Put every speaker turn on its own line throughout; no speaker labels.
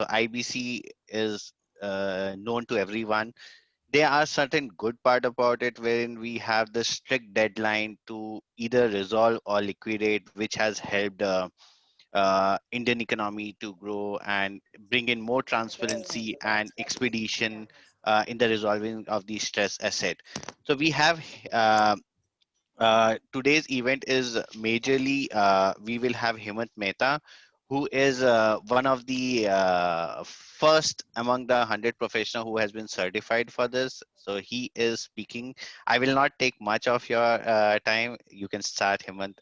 IBC is known to everyone. There are certain good part about it wherein we have the strict deadline to either resolve or liquidate, which has helped Indian economy to grow and bring in more transparency and expedition in the resolving of the stress asset. So we have uh, today's event is majorly we will have Hemant Mehta, who is one of the first among the 100 professional who has been certified for this. So he is speaking. I will not take much of your time. You can start, Hemant.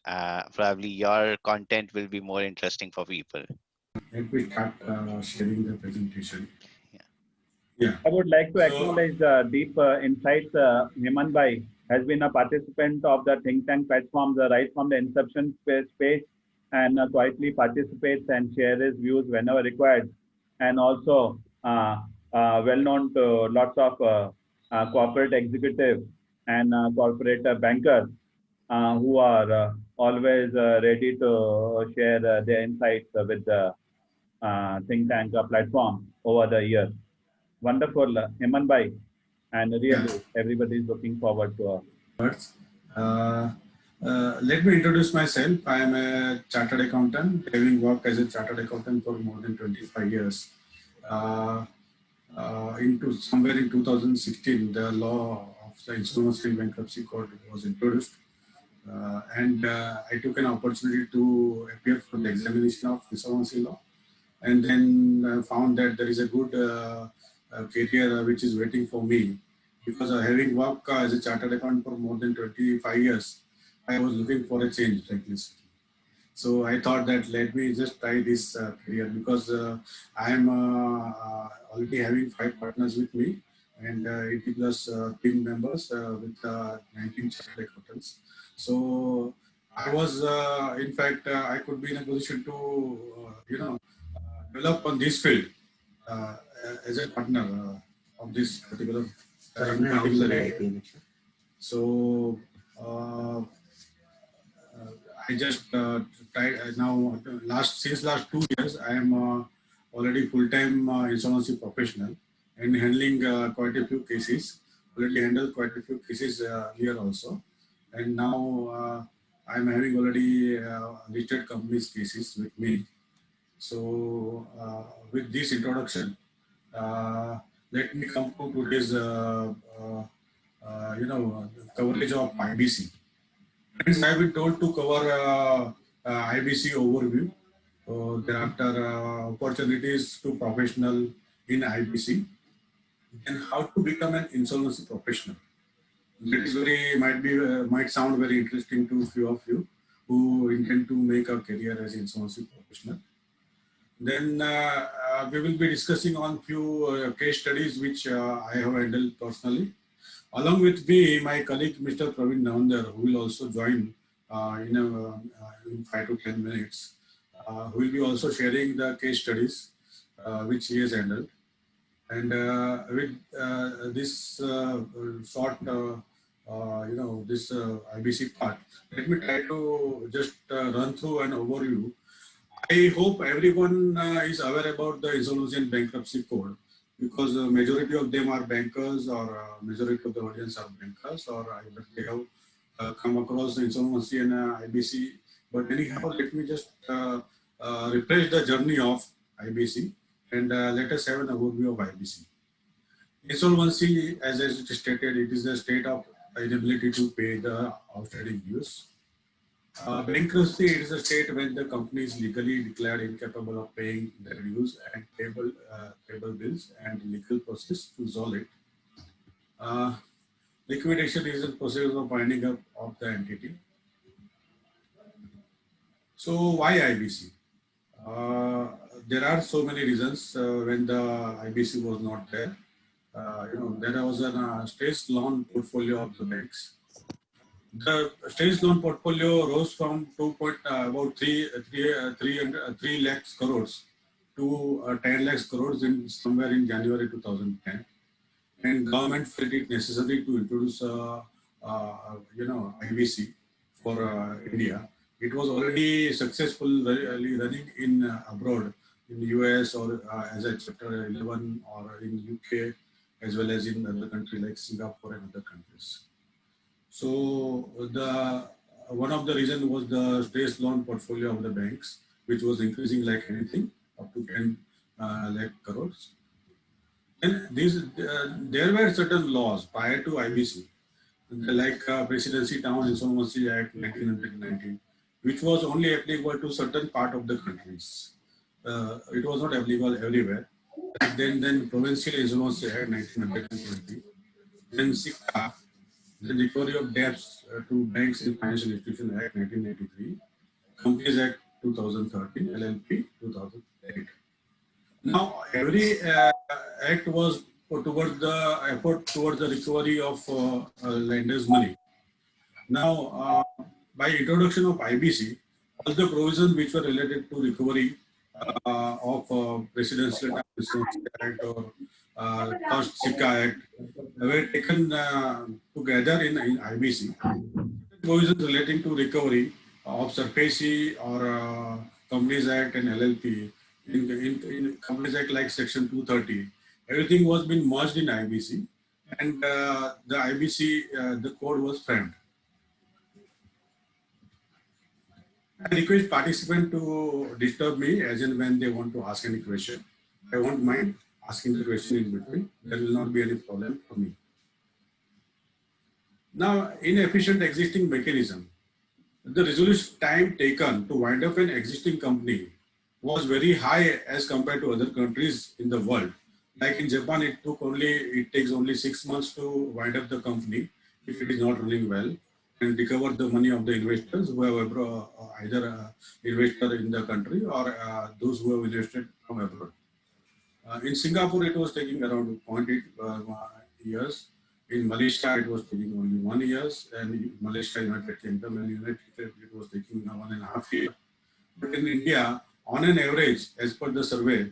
Probably your content will be more interesting for people.
Let me start sharing the presentation.
Yeah.
Yeah.
I would like to
So,
acknowledge the deep insights. Heman Bhai has been a participant of the think tank platform right from the inception space and quietly participates and shares his views whenever required. And also well known to lots of corporate executives and corporate bankers who are always ready to share their insights with the think tank platform over the years. Wonderful, Heman Bhai, and
yeah,
really everybody is looking forward to.
words. Uh, Let me introduce myself. I am a chartered accountant, having worked as a chartered accountant for more than 25 years. Uh, into somewhere in 2016, the law of the Insolvency and Bankruptcy Code was introduced. And I took an opportunity to appear for the examination of insolvency law, and then found that there is a good career which is waiting for me, because having worked as a chartered accountant for more than 25 years, I was looking for a change, frankly speaking. So I thought that let me just try this career, because I am already having 5 partners with me, and 80 plus team members with 19 chartered accountants. So I was, in fact, I could be in a position to, develop on this field uh, as a partner of this particular area. So uh, I just tried now. Last since last 2 years, I am already full-time insolvency professional and handling quite a few cases. Already handled quite a few cases here also, and now I am having already listed companies cases with me. So with this introduction, uh, let me come to today's coverage of IBC. Friends, I have been told to cover IBC overview. Thereafter, opportunities to professional in IBC, and how to become an insolvency professional. That is very might sound very interesting to few of you who intend to make a career as insolvency professional. Then we will be discussing on few case studies which I have handled personally. Along with me, my colleague Mr. Praveen Navandar, who will also join in 5 to 10 minutes, who will be also sharing the case studies which he has handled. And with this short, this IBC part, let me try to just run through an overview. I hope everyone is aware about the Insolvency and Bankruptcy Code, because majority of them are bankers, or majority of the audience are bankers, or either they have come across the insolvency and IBC. But anyhow, let me just refresh the journey of IBC, and let us have an overview of IBC. Insolvency, as I stated, it is a state of inability to pay the outstanding dues. Bankruptcy is a state when the company is legally declared incapable of paying their dues and payable bills, and legal process to resolve it. Uh, Liquidation is a process of winding up of the entity. So why IBC? Uh, there are so many reasons when the IBC was not there. There was a staged loan portfolio of the banks. The staged loan portfolio rose from 2 point, about 3 lakhs crores to 10 lakhs crores in somewhere in January 2010. And government felt it necessary to introduce IBC for India. It was already successfully running in abroad in the US or as a Chapter 11 or in UK as well as in other countries like Singapore and other countries. So the one of the reasons was the stress loan portfolio of the banks, which was increasing like anything up to 10 lakh crores. And there were certain laws prior to IBC, like Presidency Town Insolvency Act 1919, which was only applicable to certain part of the countries. It was not applicable everywhere. Then Provincial Insolvency Act 1920, then SICA, the Recovery of Debts to Banks and Financial Institutions Act 1983, Companies Act 2013, LLP 2008. Now, every act was put towards the effort towards the recovery of lenders' money. Now, by introduction of IBC, all the provisions which were related to recovery of Presidential Act or first SICA Act were taken together in IBC. Provisions relating to recovery of SARFAESI or Companies Act and LLP in Companies Act like Section 230, everything was being merged in IBC, and the IBC, the code was framed. I request participants to disturb me as and when they want to ask any question. I won't mind asking the question in between. There will not be any problem for me. Now, inefficient existing mechanism. The resolution time taken to wind up an existing company was very high as compared to other countries in the world. Like in Japan, it takes only 6 months to wind up the company if it is not running well and recover the money of the investors who have either investor in the country or those who have invested from abroad. In Singapore, it was taking around 0.8 years. In Malaysia, it was taking only 1 year, and in Malaysia, United Kingdom, and United States, it was taking 1.5 years. But in India, on an average, as per the survey,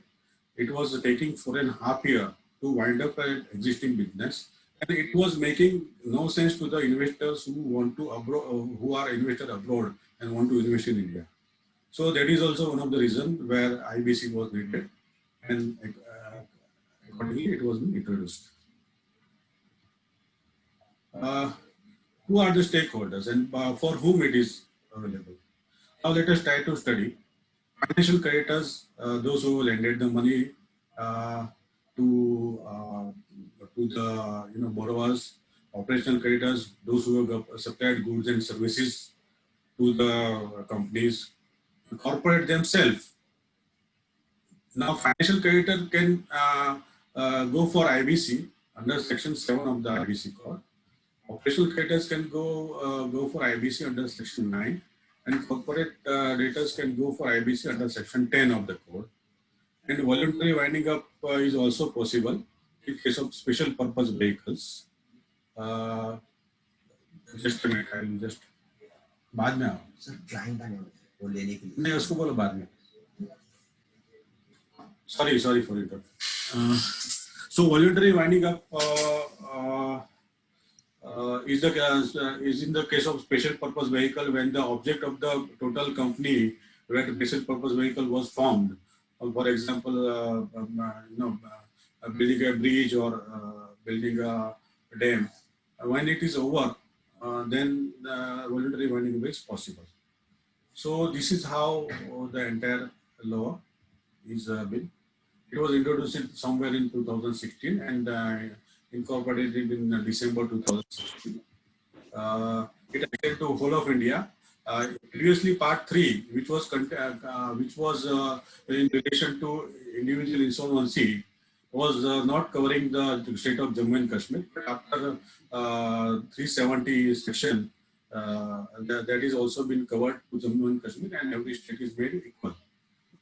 it was taking 4.5 years to wind up an existing business, and it was making no sense to the investors who want to who are invested abroad and want to invest in India. So that is also one of the reasons where IBC was needed, and accordingly, it was introduced. Who are the stakeholders and for whom it is available? Now let us try to study. Financial creditors, those who lended the money to the borrowers. Operational creditors, those who have supplied goods and services to the companies. The corporate themselves. Now financial creditor can go for IBC under Section 7 of the IBC Code. Operational creditors can go for IBC under Section 9, and corporate debtors can go for IBC under Section 10 of the code. And voluntary winding up is also possible in case of special purpose vehicles. Just a minute, I will just बाद में आओ sir client आने वो लेने के लिए नहीं उसको बोलो बाद में sorry for it. So voluntary winding up is in the case of special purpose vehicle when the object of the total company where the special purpose vehicle was formed. For example, building a bridge or building a dam. When it is over, then voluntary winding up is possible. So this is how the entire law is built. It was introduced somewhere in 2016 and incorporated in December 2016. It extended to whole of India. Previously, Part 3, which was in relation to individual insolvency, was not covering the state of Jammu and Kashmir. But after 370 section, that is also been covered to Jammu and Kashmir, and every state is made equal.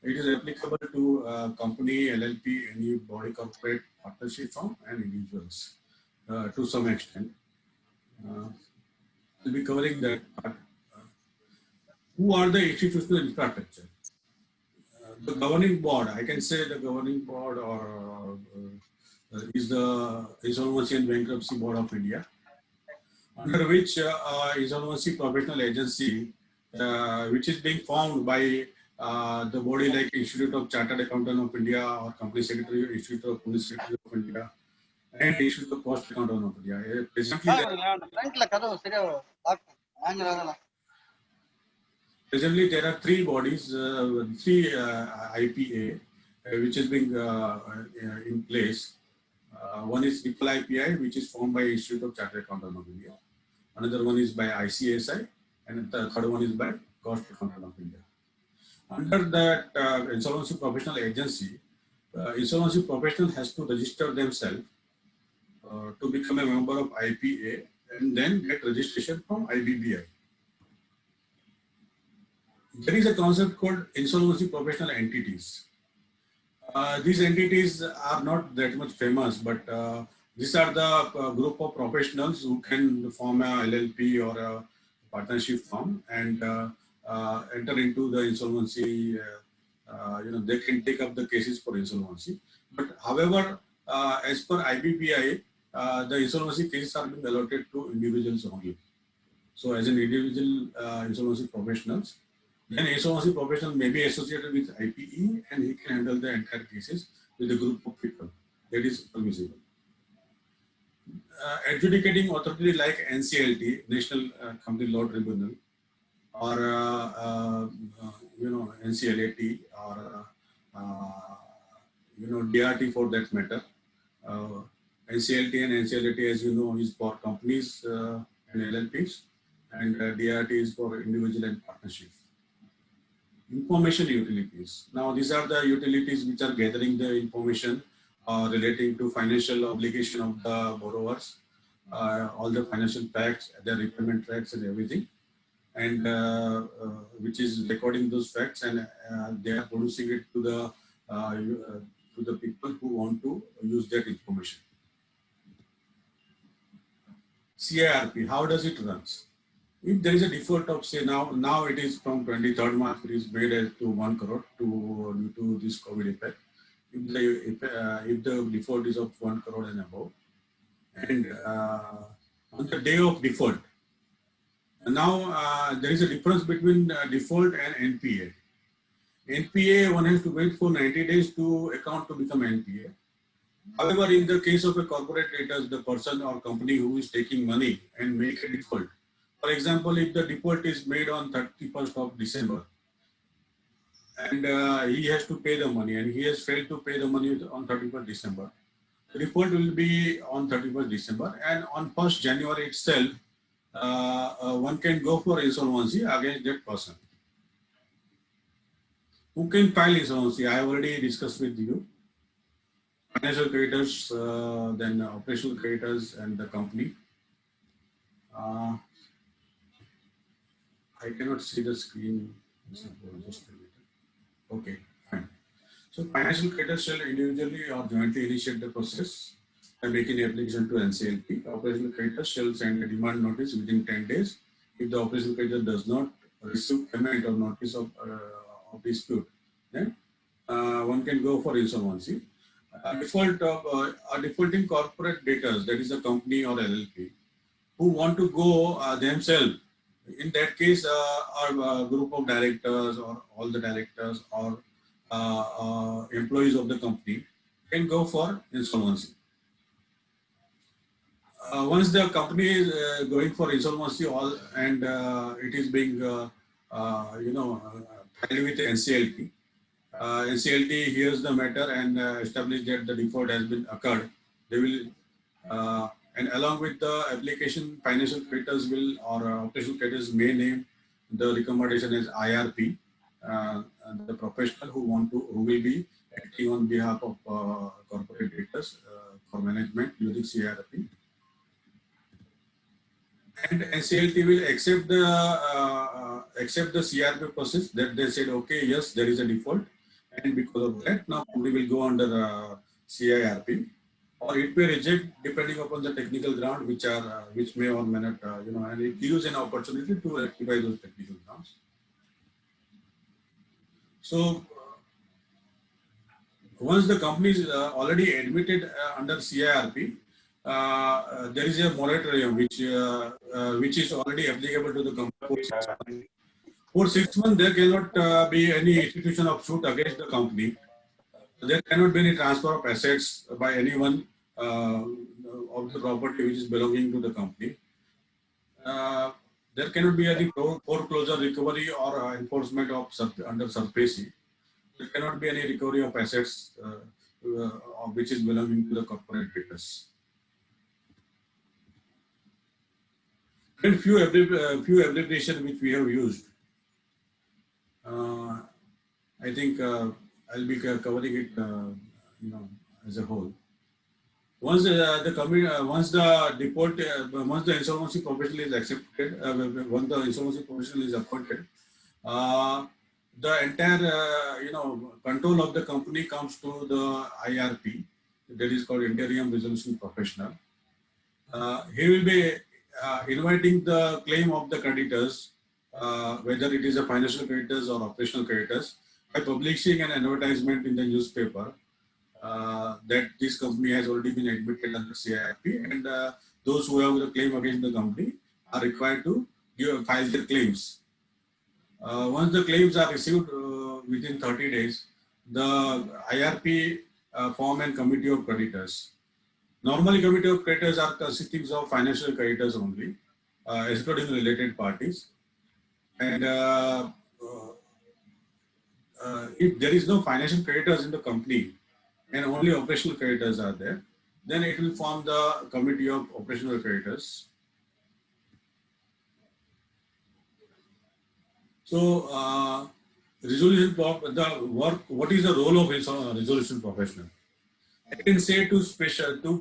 It is applicable to company, LLP, any body corporate partnership firm, and individuals to some extent. We'll be covering that part. Who are the institutional infrastructure? The governing board, I can say the governing board or is the Insolvency and Bankruptcy Board of India, under which Insolvency Professional Agency, which is being formed by the body like Institute of Chartered Accountant of India or Company Secretary, Institute of Police Secretary of India, and Institute of Cost Accountant of India. Presently, there are three bodies, three IPA, which is being in place. One is Triple IPI, which is formed by Institute of Chartered Accountant of India. Another one is by ICSI, and the third one is by Cost Accountant of India. Under that insolvency professional agency, insolvency professional has to register themselves to become a member of IPA and then get registration from IBBI. There is a concept called insolvency professional entities. These entities are not that much famous, but these are the group of professionals who can form a LLP or a partnership firm and enter into the insolvency. They can take up the cases for insolvency. But however, as per IBBI, the insolvency cases are being allotted to individuals only. So as an individual insolvency professionals, then insolvency professional may be associated with IPE and he can handle the entire cases with a group of people. That is permissible. Adjudicating authority like NCLT, National Company Law Tribunal, or NCLAT, or DRT for that matter. NCLT and NCLAT, as you know, is for companies and LLPs, and DRT is for individual and partnership. Information utilities. Now, these are the utilities which are gathering the information relating to financial obligation of the borrowers, all the financial facts, their repayment tracks and everything, and which is recording those facts, and they are producing it to the people who want to use that information. CIRP, how does it run? If there is a default of, say, now it is from 23rd March, it is made as to 1 crore due to this COVID effect. If the default is of 1 crore and above, and on the day of default, now there is a difference between default and NPA. NPA, one has to wait for 90 days to account to become NPA. However, in the case of a corporate debtors, the person or company who is taking money and make a default. For example, if the default is made on 31st of December and he has to pay the money and he has failed to pay the money on 31st December, the default will be on 31st December, and on 1st January itself, one can go for insolvency against that person. Who can file insolvency? I have already discussed with you. Financial creditors, then operational creditors and the company. I cannot see the screen. Okay, fine. So financial creditors shall individually or jointly initiate the process by making application to NCLT. Operational creditors shall send a demand notice within 10 days. If the operational creditor does not receive payment or notice of dispute, then one can go for insolvency. Defaulting corporate debtors, that is a company or LLP, who want to go themselves. In that case, our group of directors or all the directors or employees of the company can go for insolvency. Once the company is going for insolvency, and it is being filed with NCLT. NCLT hears the matter and establish that the default has been occurred. They will, and along with the application, financial creditors will or operational creditors may name the recommendation as IRP, and the professional who will be acting on behalf of corporate debtors for management using CIRP. And NCLT will accept the CIRP process that they said, okay, yes, there is a default, and because of that, now we will go under CIRP, or it may reject depending upon the technical ground, which may or may not, and it gives an opportunity to rectify those technical grounds. So once the company is already admitted under CIRP, there is a moratorium which is already applicable to the company For 6 months, there cannot be any institution of suit against the company. There cannot be any transfer of assets by anyone of the property which is belonging to the company. Uh, there cannot be any foreclosure recovery or enforcement of under SARFAESI. There cannot be any recovery of assets which is belonging to the corporate debtors. And few abbreviation which we have used. I think I'll be covering it, as a whole. Once once the default, once the insolvency professional is accepted, once the insolvency professional is appointed, the entire control of the company comes to the IRP, that is called interim resolution professional. He will be inviting the claim of the creditors, whether it is a financial creditors or operational creditors, by publishing an advertisement in the newspaper that this company has already been admitted under CIRP, and those who have the claim against the company are required to file their claims. Once the claims are received within 30 days, the IRP form and committee of creditors. Normally, committee of creditors are consisting of financial creditors only, excluding related parties. And if there is no financial creditors in the company and only operational creditors are there, then it will form the committee of operational creditors. So, resolution what is the role of resolution professional? I can say to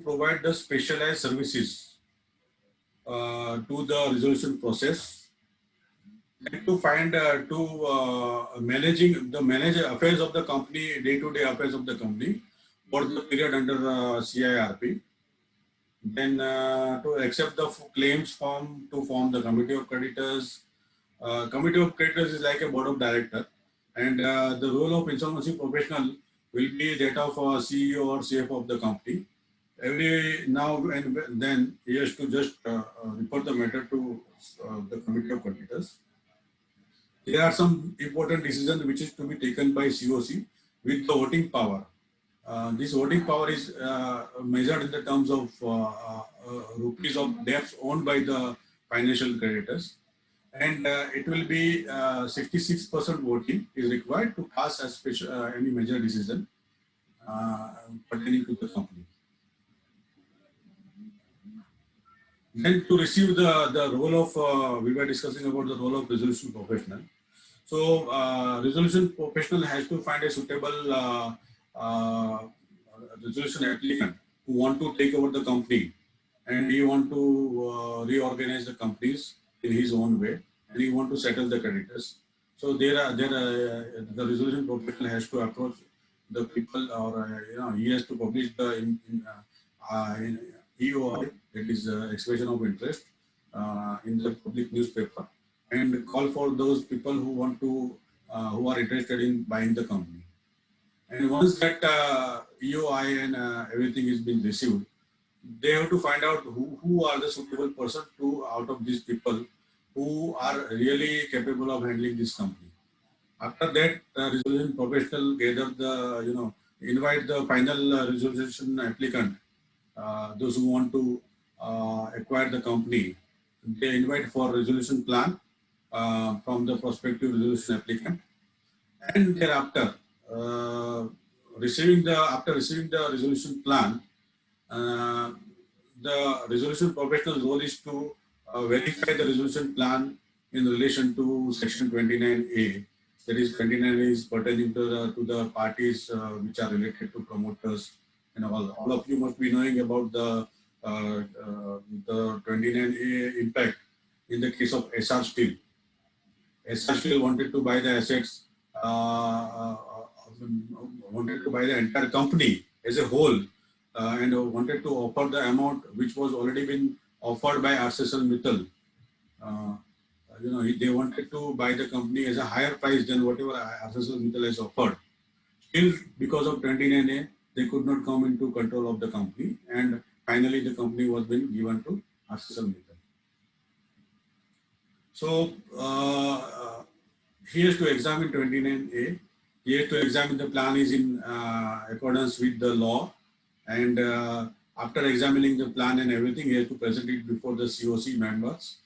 provide the specialized services to the resolution process, and to find manage affairs of the company, day-to-day affairs of the company for the period under CIRP. Then to accept the claims form, to form the committee of creditors. Committee of creditors is like a board of director, and the role of insolvency professional will be that of CEO or CFO of the company. Every now and then he has to just report the matter to the committee of creditors. There are some important decisions which is to be taken by COC with the voting power. This voting power is measured in the terms of rupees of debts owned by the financial creditors, and it will be 66% voting is required to pass a special any major decision pertaining to the company. Then to receive the role of, we were discussing about the role of resolution professional. So resolution professional has to find a suitable resolution applicant who want to take over the company, and he want to reorganize the companies in his own way, and he want to settle the creditors. So the resolution professional has to approach the people, or he has to publish the in EOI, that is expression of interest, in the public newspaper, and call for those people who want to who are interested in buying the company. And once that EOI and everything is being received, they have to find out who are the suitable person to out of these people who are really capable of handling this company. After that, resolution professional gather the invite the final resolution applicant, those who want to acquire the company. They invite for resolution plan from the prospective resolution applicant, and thereafter after receiving the resolution plan, the resolution professional role is to verify the resolution plan in relation to section 29A. That is, 29A is pertaining to the parties which are related to promoters. And all of you must be knowing about the 29A impact in the case of Essar Steel. Essar Steel wanted to buy the assets, wanted to buy the entire company as a whole, and wanted to offer the amount which was already been offered by ArcelorMittal. They wanted to buy the company as a higher price than whatever ArcelorMittal has offered. Still, because of 29A, they could not come into control of the company, and finally the company was being given to ArcelorMittal. So he has to examine 29A. He has to examine the plan is in accordance with the law, and after examining the plan and everything, he has to present it before the COC members.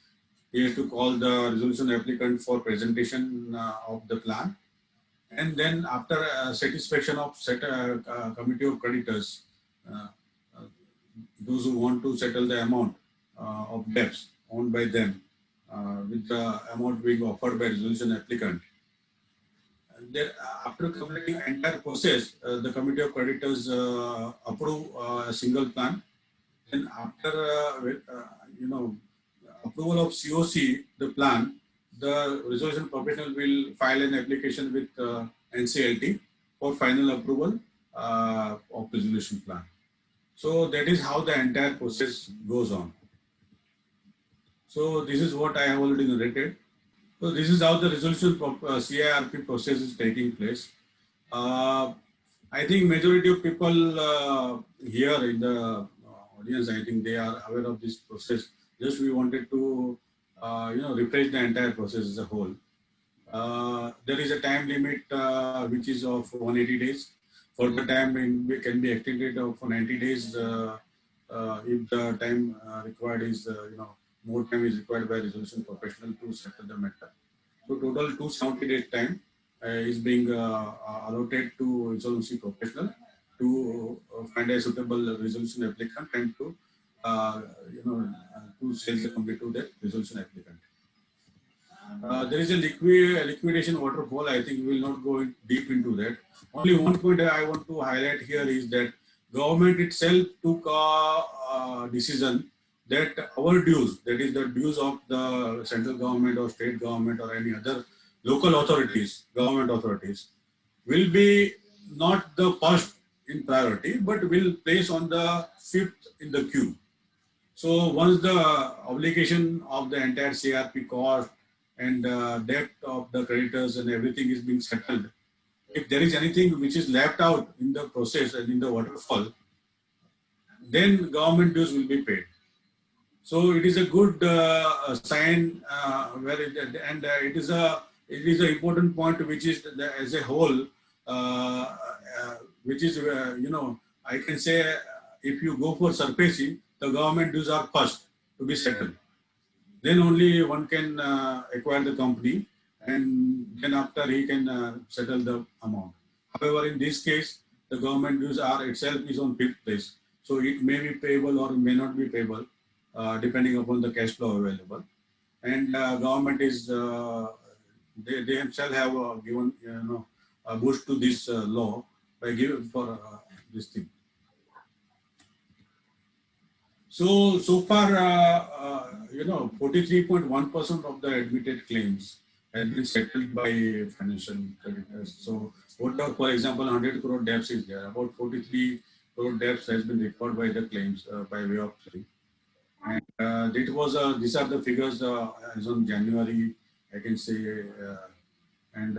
He has to call the resolution applicant for presentation of the plan, and then after satisfaction of committee of creditors, uh, uh, those who want to settle the amount of debts owned by them, with the amount being offered by resolution applicant. Then, after completing the entire process, the committee of creditors approve a single plan. Then, after approval of COC, the plan, the resolution professional will file an application with NCLT for final approval of resolution plan. So that is how the entire process goes on. So this is what I have already narrated. So this is how the resolution CIRP process is taking place. I think majority of people here in the audience, I think they are aware of this process. Just we wanted to, refresh the entire process as a whole. There is a time limit which is of 180 days. For the time can be extended for 90 days if the time required is, more time is required by resolution professional to settle the matter. So total 270 days time is being allotted to insolvency professional to find a suitable resolution applicant and to, to sell the company to the resolution applicant. There is a liquidation waterfall. I think we will not go deep into that. Only one point I want to highlight here is that government itself took a decision that our dues, that is the dues of the central government or state government or any other local authorities, government authorities, will be not the first in priority, but will place on the fifth in the queue. So once the obligation of the entire CRP cost and debt of the creditors and everything is being settled, if there is anything which is left out in the process and in the waterfall, then government dues will be paid. So it is a good sign where it is an important point which is as a whole, which is I can say if you go for surfacing, the government dues are first to be settled. Then only one can acquire the company, and then after he can settle the amount. However, in this case, the government dues are itself is on fifth place, so it may be payable or may not be payable, depending upon the cash flow available. And government is they themselves have given a boost to this law by giving for this thing. So far, 43.1% of the admitted claims have been settled by financial creditors. So, whatever, for example, 100 crore debts is there, about 43 crore debts has been recovered by the claims by way of free. And these are the figures as on January, I can say, and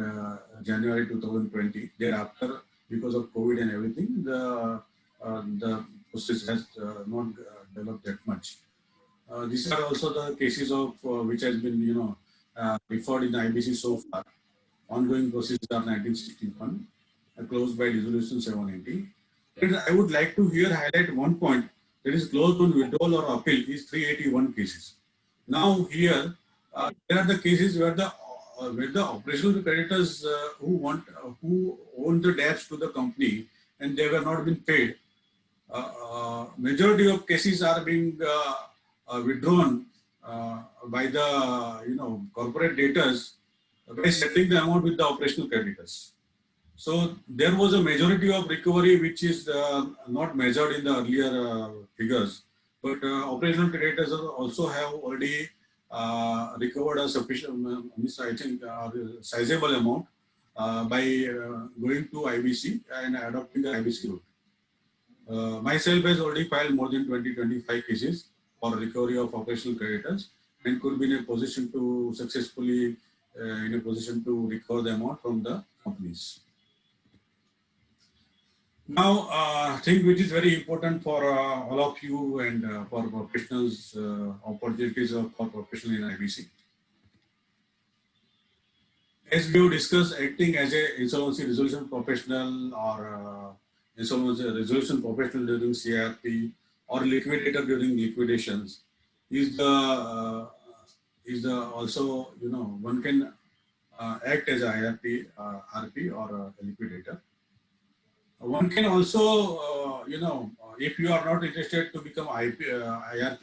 January 2020. Thereafter, because of COVID and everything, the process has not developed that much. These are also the cases of which has been, referred in the IBC so far. Ongoing processes are 1961, closed by resolution 780. And I would like to here highlight one point that is closed on withdrawal or appeal is 381 cases. Now here, there are the cases where the operational creditors who own the debts to the company and they were not been paid. Majority of cases are being withdrawn by the corporate debtors by settling the amount with the operational creditors. So there was a majority of recovery which is not measured in the earlier figures, but operational creditors also have already recovered a sufficient, I think, sizable amount by going to IBC and adopting the IBC route. Myself has already filed more than 20-25 cases for recovery of operational creditors and could be in a position to successfully recover the amount from the companies. Now, thing which is very important for all of you and for professionals, opportunities for professionals in IBC. As we have discussed, acting as a insolvency resolution professional or insolvency resolution professional during CIRP or liquidator during liquidations is the also, you know, one can act as a IRP, RP or a liquidator. One can also, if you are not interested to become IRP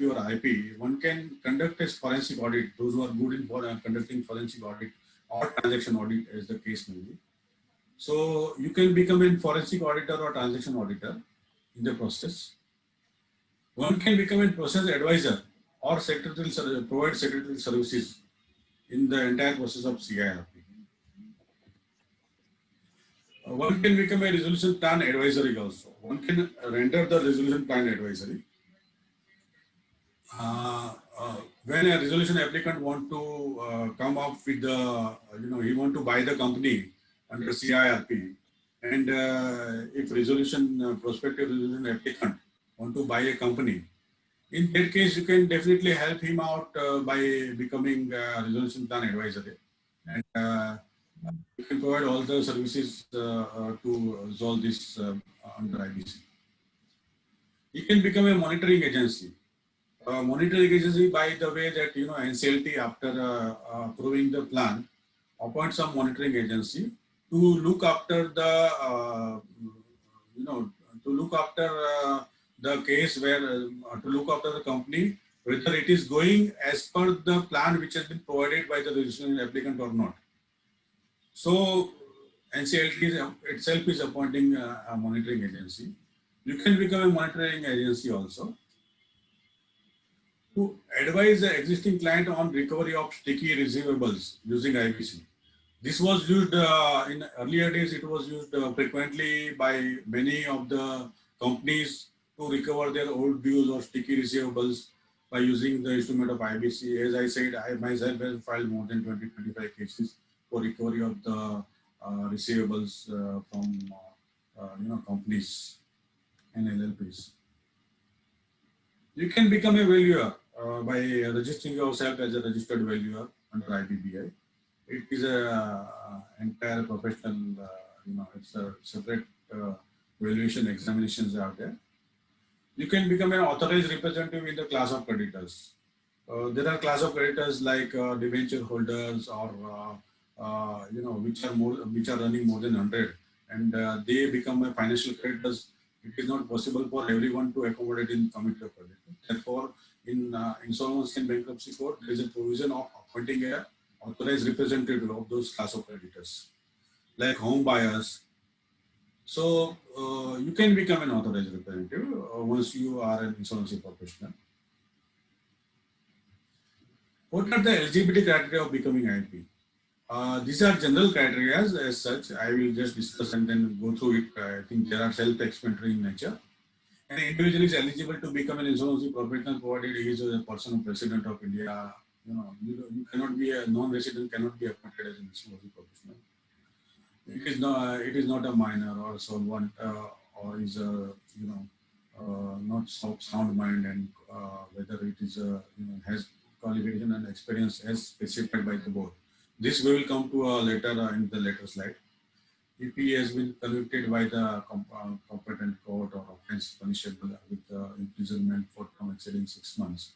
or IP, one can conduct a forensic audit. Those who are good in conducting forensic audit or transaction audit, as the case may be. So you can become a forensic auditor or transaction auditor in the process. One can become a process advisor or provide secretarial services in the entire process of CIRP. One can become a resolution plan advisory also. One can render the resolution plan advisory. When a resolution applicant want to come up with the, he want to buy the company under CIRP, and if prospective resolution applicant want to buy a company, in that case, you can definitely help him out by becoming a resolution plan advisor, and you can provide all the services to resolve this under IBC. You can become a monitoring agency. Monitoring agency, by the way, that NCLT, after approving the plan, appoints some monitoring agency to look after the to look after the case where to look after the company, whether it is going as per the plan which has been provided by the resolution applicant or not. So NCLT itself is appointing a monitoring agency. You can become a monitoring agency also to advise the existing client on recovery of sticky receivables using IBC. This was used in earlier days. It was used frequently by many of the companies to recover their old dues or sticky receivables by using the instrument of IBC. As I said, I myself have filed more than 20-25 cases for recovery of the receivables from companies and LLPs. You can become a valuer by registering yourself as a registered valuer under IBBI. It is a entire professional, it's a separate valuation examinations out there. You can become an authorized representative in the class of creditors. There are class of creditors like debenture holders or which are running more than 100, and they become a financial creditors. It is not possible for everyone to accommodate in committee of creditors. Therefore, in insolvency and bankruptcy court, there is a provision of appointing a authorized representative of those class of creditors, like home buyers. So you can become an authorized representative once you are an insolvency professional. What are the eligibility criteria of becoming IP? These are general criteria as such. I will just discuss and then go through it. I think they are self-explanatory in nature. An individual is eligible to become an insolvency professional provided he is a person of resident of India. You cannot be a non-resident, cannot be appointed as an insolvency professional. It is not a minor or someone or is a not sound mind, and whether it is has qualification and experience as specified by the board. This we will come to later in the later slide. If he has been convicted by the competent court or offense punishable with imprisonment for term exceeding 6 months,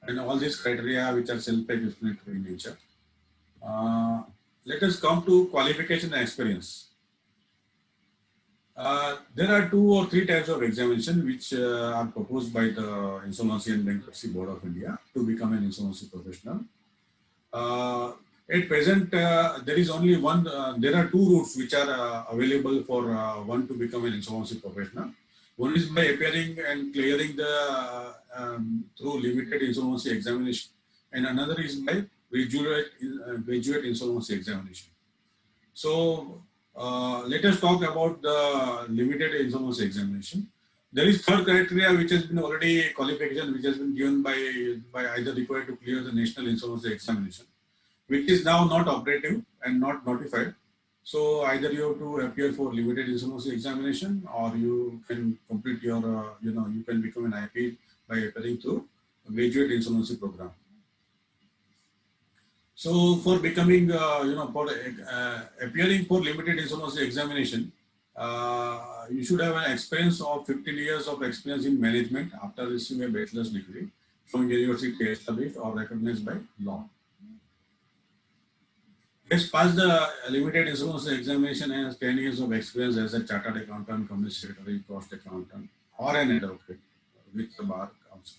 and all these criteria which are self-explanatory in nature. Let us come to qualification and experience. There are 2 or 3 types of examination which are proposed by the Insolvency and Bankruptcy Board of India to become an insolvency professional. At present, there is only one. There are 2 routes which are available for one to become an insolvency professional. One is by appearing and clearing the through limited insolvency examination, and another is by graduate insolvency examination. So let us talk about the limited insolvency examination. There is 3rd criteria which has been already qualification which has been given by either required to clear the national insolvency examination, which is now not operative and not notified. So either you have to appear for limited insolvency examination, or you can complete your, you can become an IP by appearing through a graduate insolvency program. So for becoming, for appearing for limited insolvency examination, you should have an experience of 15 years of experience in management after receiving a bachelor's degree from university established or recognized by law. Has passed the limited insolvency examination and has 10 years of experience as a chartered accountant, company secretary, cost accountant, or an advocate with the bar council.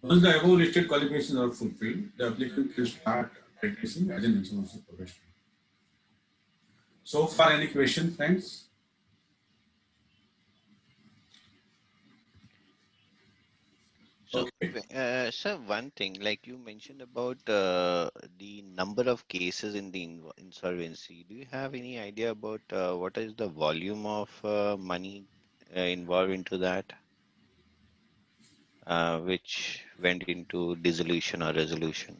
Once the above listed qualifications are fulfilled, the applicant will start practicing as an insolvency professional. So far, any questions, friends?
So,
Okay.
sir, one thing, like you mentioned about the number of cases in the insolvency. Do you have any idea about what is the volume of money involved into that, which went into dissolution or resolution?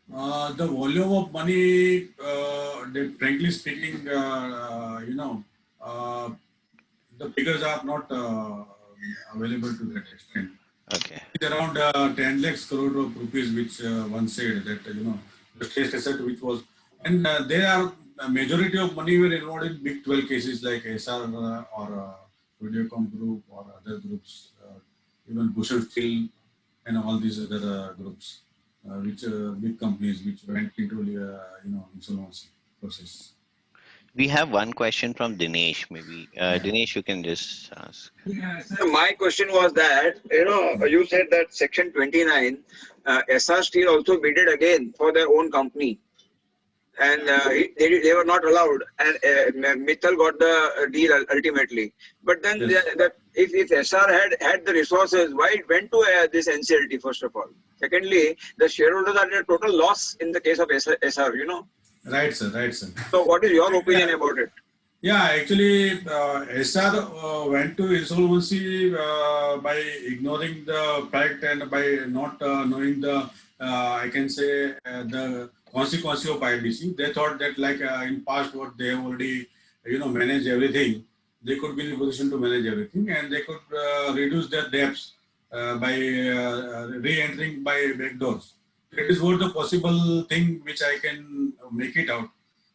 The volume of money, frankly speaking, uh, the figures are not available to that extent.
Okay.
It's around 10 lakhs crore of rupees, which one said that, the state asset which was, and there are a majority of money were involved in big 12 cases like SR or Videocom group or other groups, even Bhushan Steel and all these other groups, which big companies which went into, insolvency process.
We have one question from Dinesh, maybe.
Yeah.
Dinesh, you can just ask.
My question was that, you said that Section 29, SR Steel also bidded again for their own company. And they were not allowed. And Mittal got the deal ultimately. But then
Yes.
if SR had the resources, why it went to this NCLT, first of all? Secondly, the shareholders are at a total loss in the case of SR,
Right, sir. Right, sir.
So what is your opinion about it?
Yeah, actually, SR went to insolvency by ignoring the fact and by not knowing the, I can say, the consequence of IBC. They thought that, like in past, what they have already, managed everything. They could be in a position to manage everything, and they could reduce their debts by re-entering by back doors. That is what the possible thing which I can make it out.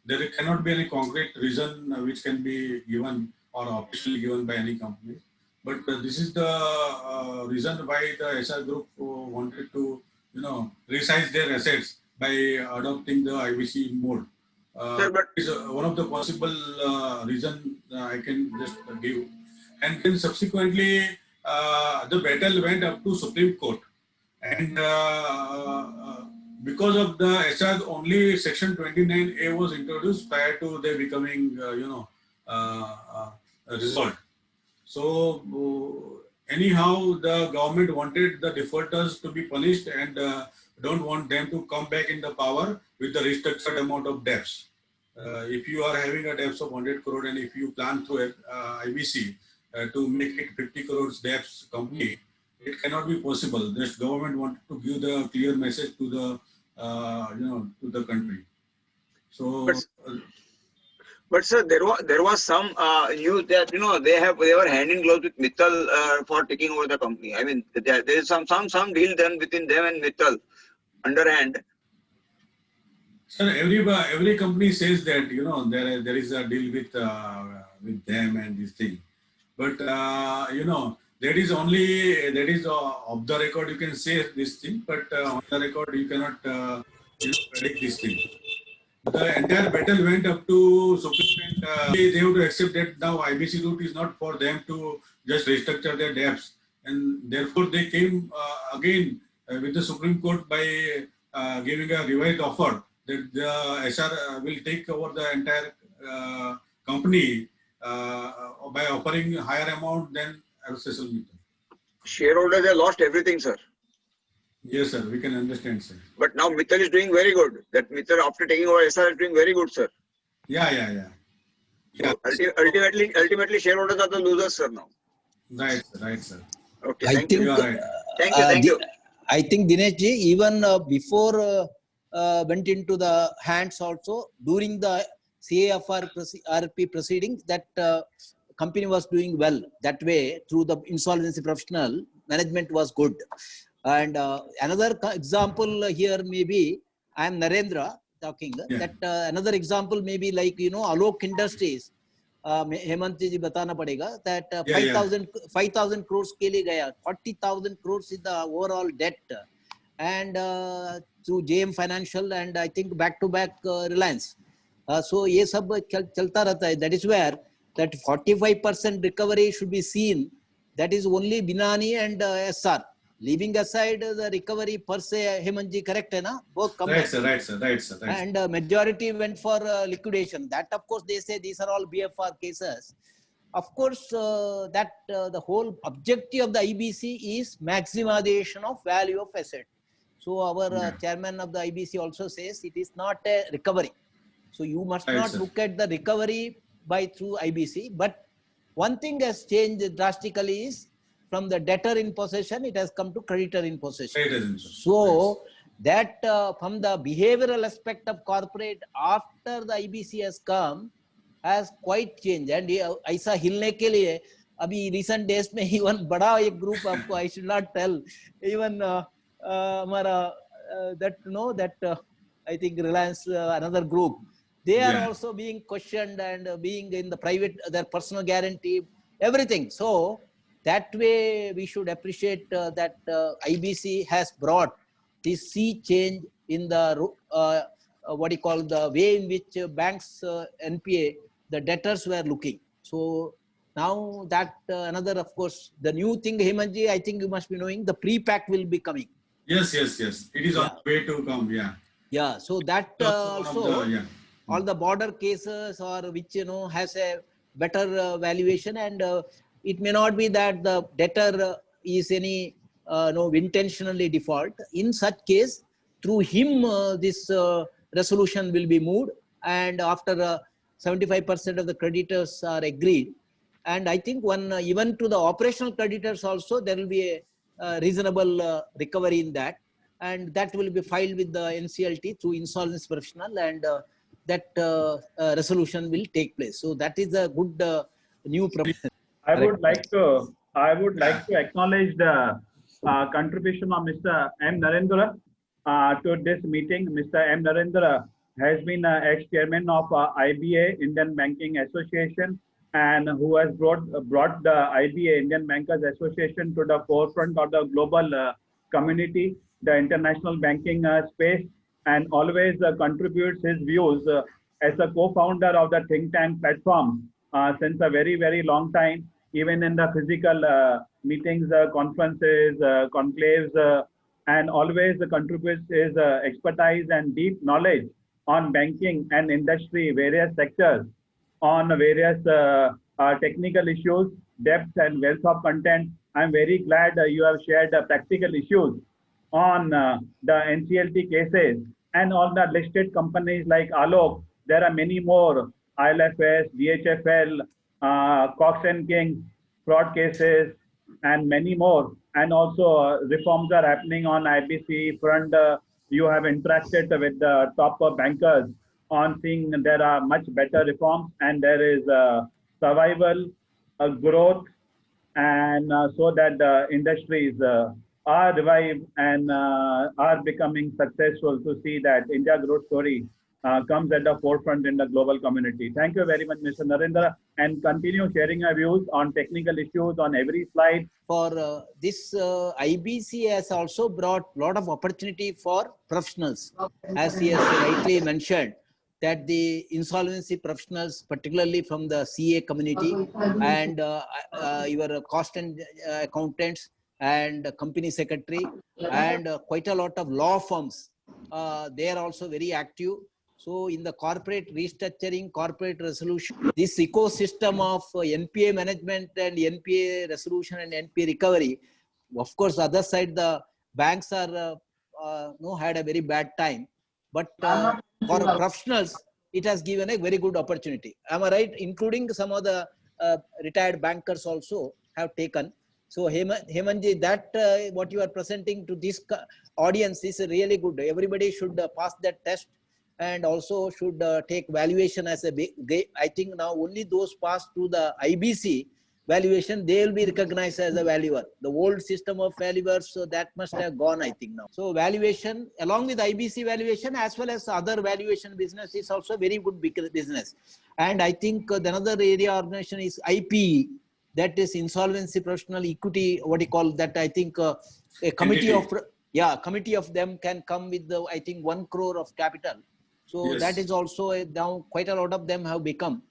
There cannot be any concrete reason which can be given or officially given by any company. But this is the reason why the SR group wanted to, resize their assets by adopting the IBC mode.
Sir, but
is one of the possible reason I can just give. And then subsequently, the battle went up to Supreme Court. And because of the SR, only Section 29A was introduced prior to their becoming, resolved. So anyhow, the government wanted the defaulters to be punished and don't want them to come back in the power with the restructured amount of debts. If you are having a debts of 100 crore and if you plan through IBC to make it 50 crores debts company, it cannot be possible. This government wanted to give the clear message to the, to the country. So,
But sir, there was some news that they were hand in glove with Mittal for taking over the company. I mean, there is some deal done between them and Mittal underhand.
sir, every company says that there is a deal with them and this thing, but that is off the record you can say this thing, but on the record you cannot predict this thing. The entire battle went up to Supreme Court. They have to accept that now IBC route is not for them to just restructure their debts, and therefore they came again with the Supreme Court by giving a revised offer that the SR will take over the entire company by offering higher amount than Cecil Mittal.
Shareholders have lost everything, sir.
Yes, sir. We can understand, sir.
But now Mittal is doing very good. That Mittal, after taking over SR, is doing very good, sir.
Yeah.
So ultimately, shareholders are the losers, sir. Now.
Right, sir.
Okay.
I
Thank
think,
you.
You are right.
Thank you.
I think Dinesh ji, even before went into the hands also, during the CAFR proceedings, that company was doing well. That way, through the insolvency professional, management was good. And another example here may be, I am Narendra talking, that another example may be like, Alok Industries, Hemant जी बताना पड़ेगा, that 5,000 crores के लिए गया, 40,000 crores is the overall debt, and through JM Financial and I think back to back Reliance. So ये सब चलता रहता है. That is where that 45% recovery should be seen. That is only Binani and SR. Leaving aside the recovery per se, Hemanji, correct hai na? Both come.
Right, sir. Right, sir. Right, sir. Right.
And majority went for liquidation. That, of course, they say these are all BFR cases. Of course, that the whole objective of the IBC is maximization of value of asset. So our chairman of the IBC also says it is not a recovery. So you must not look at the recovery by through IBC. But one thing has changed drastically is from the debtor in possession, it has come to creditor in possession. So that from the behavioral aspect of corporate after the IBC has come has quite changed. And ऐसा हिलने के लिए अभी recent days में even बड़ा एक group आपको I should not tell, even हमारा that I think Reliance another group, they are also being questioned and being in the private, their personal guarantee, everything. So that way we should appreciate that IBC has brought this sea change in the what do you call, the way in which banks NPA, the debtors were looking. So now that another, of course, the new thing, Hemanji, I think you must be knowing, the pre-pack will be coming.
Yes. It is on the way to come. Yeah.
So that also all the border cases or which has a better valuation, and it may not be that the debtor is any intentionally default. In such case, through him this resolution will be moved, and after 75% of the creditors are agreed, and I think even to the operational creditors also there will be a reasonable recovery in that, and that will be filed with the NCLT through insolvency professional, and that resolution will take place. So that is a good new provision.
I would like to acknowledge the contribution of Mr. M. Narendra to this meeting. Mr. M. Narendra has been ex-chairman of IBA, Indian Banking Association, and who has brought the IBA, Indian Bankers Association, to the forefront of the global community, the international banking space, and always contributes his views as a co-founder of the think tank platform since a very, very long time, even in the physical meetings, conferences, conclaves, and always contributes his expertise and deep knowledge on banking and industry, various sectors, on various technical issues, depth and wealth of content. I'm very glad you have shared the practical issues on the NCLT cases and on the listed companies like Alok. There are many more, ILFS, DHFL, Cox and King, fraud cases, and many more. And also reforms are happening on IBC front. You have interacted with the top bankers on seeing there are much better reforms, and there is survival, growth, and so that the industries are revived and are becoming successful, to see that India growth story comes at the forefront in the global community. Thank you very much, Mr. Narendra, and continue sharing your views on technical issues on every slide.
For this IBC has also brought a lot of opportunity for professionals, as he has rightly mentioned, that the insolvency professionals, particularly from the CA community and your cost and accountants and company secretary and quite a lot of law firms, they are also very active. So in the corporate restructuring, corporate resolution, this ecosystem of NPA management and NPA resolution and NPA recovery, of course, other side, the banks are had a very bad time. But for professionals, it has given a very good opportunity. Am I right? Including some of the retired bankers also have taken. So Hemanji, that what you are presenting to this audience is really good. Everybody should pass that test, and also should take valuation as a big. I think now only those passed through the IBC valuation, they will be recognized as a valuer. The old system of valuers, so that must have gone, I think now. So valuation, along with IBC valuation as well as other valuation business, is also very good business. And I think another area organization is IPE, that is Insolvency Professional Equity, what you call that, I think a committee of, committee of them can come with the, I think 1 crore of capital. So that is also now quite a lot of them have become.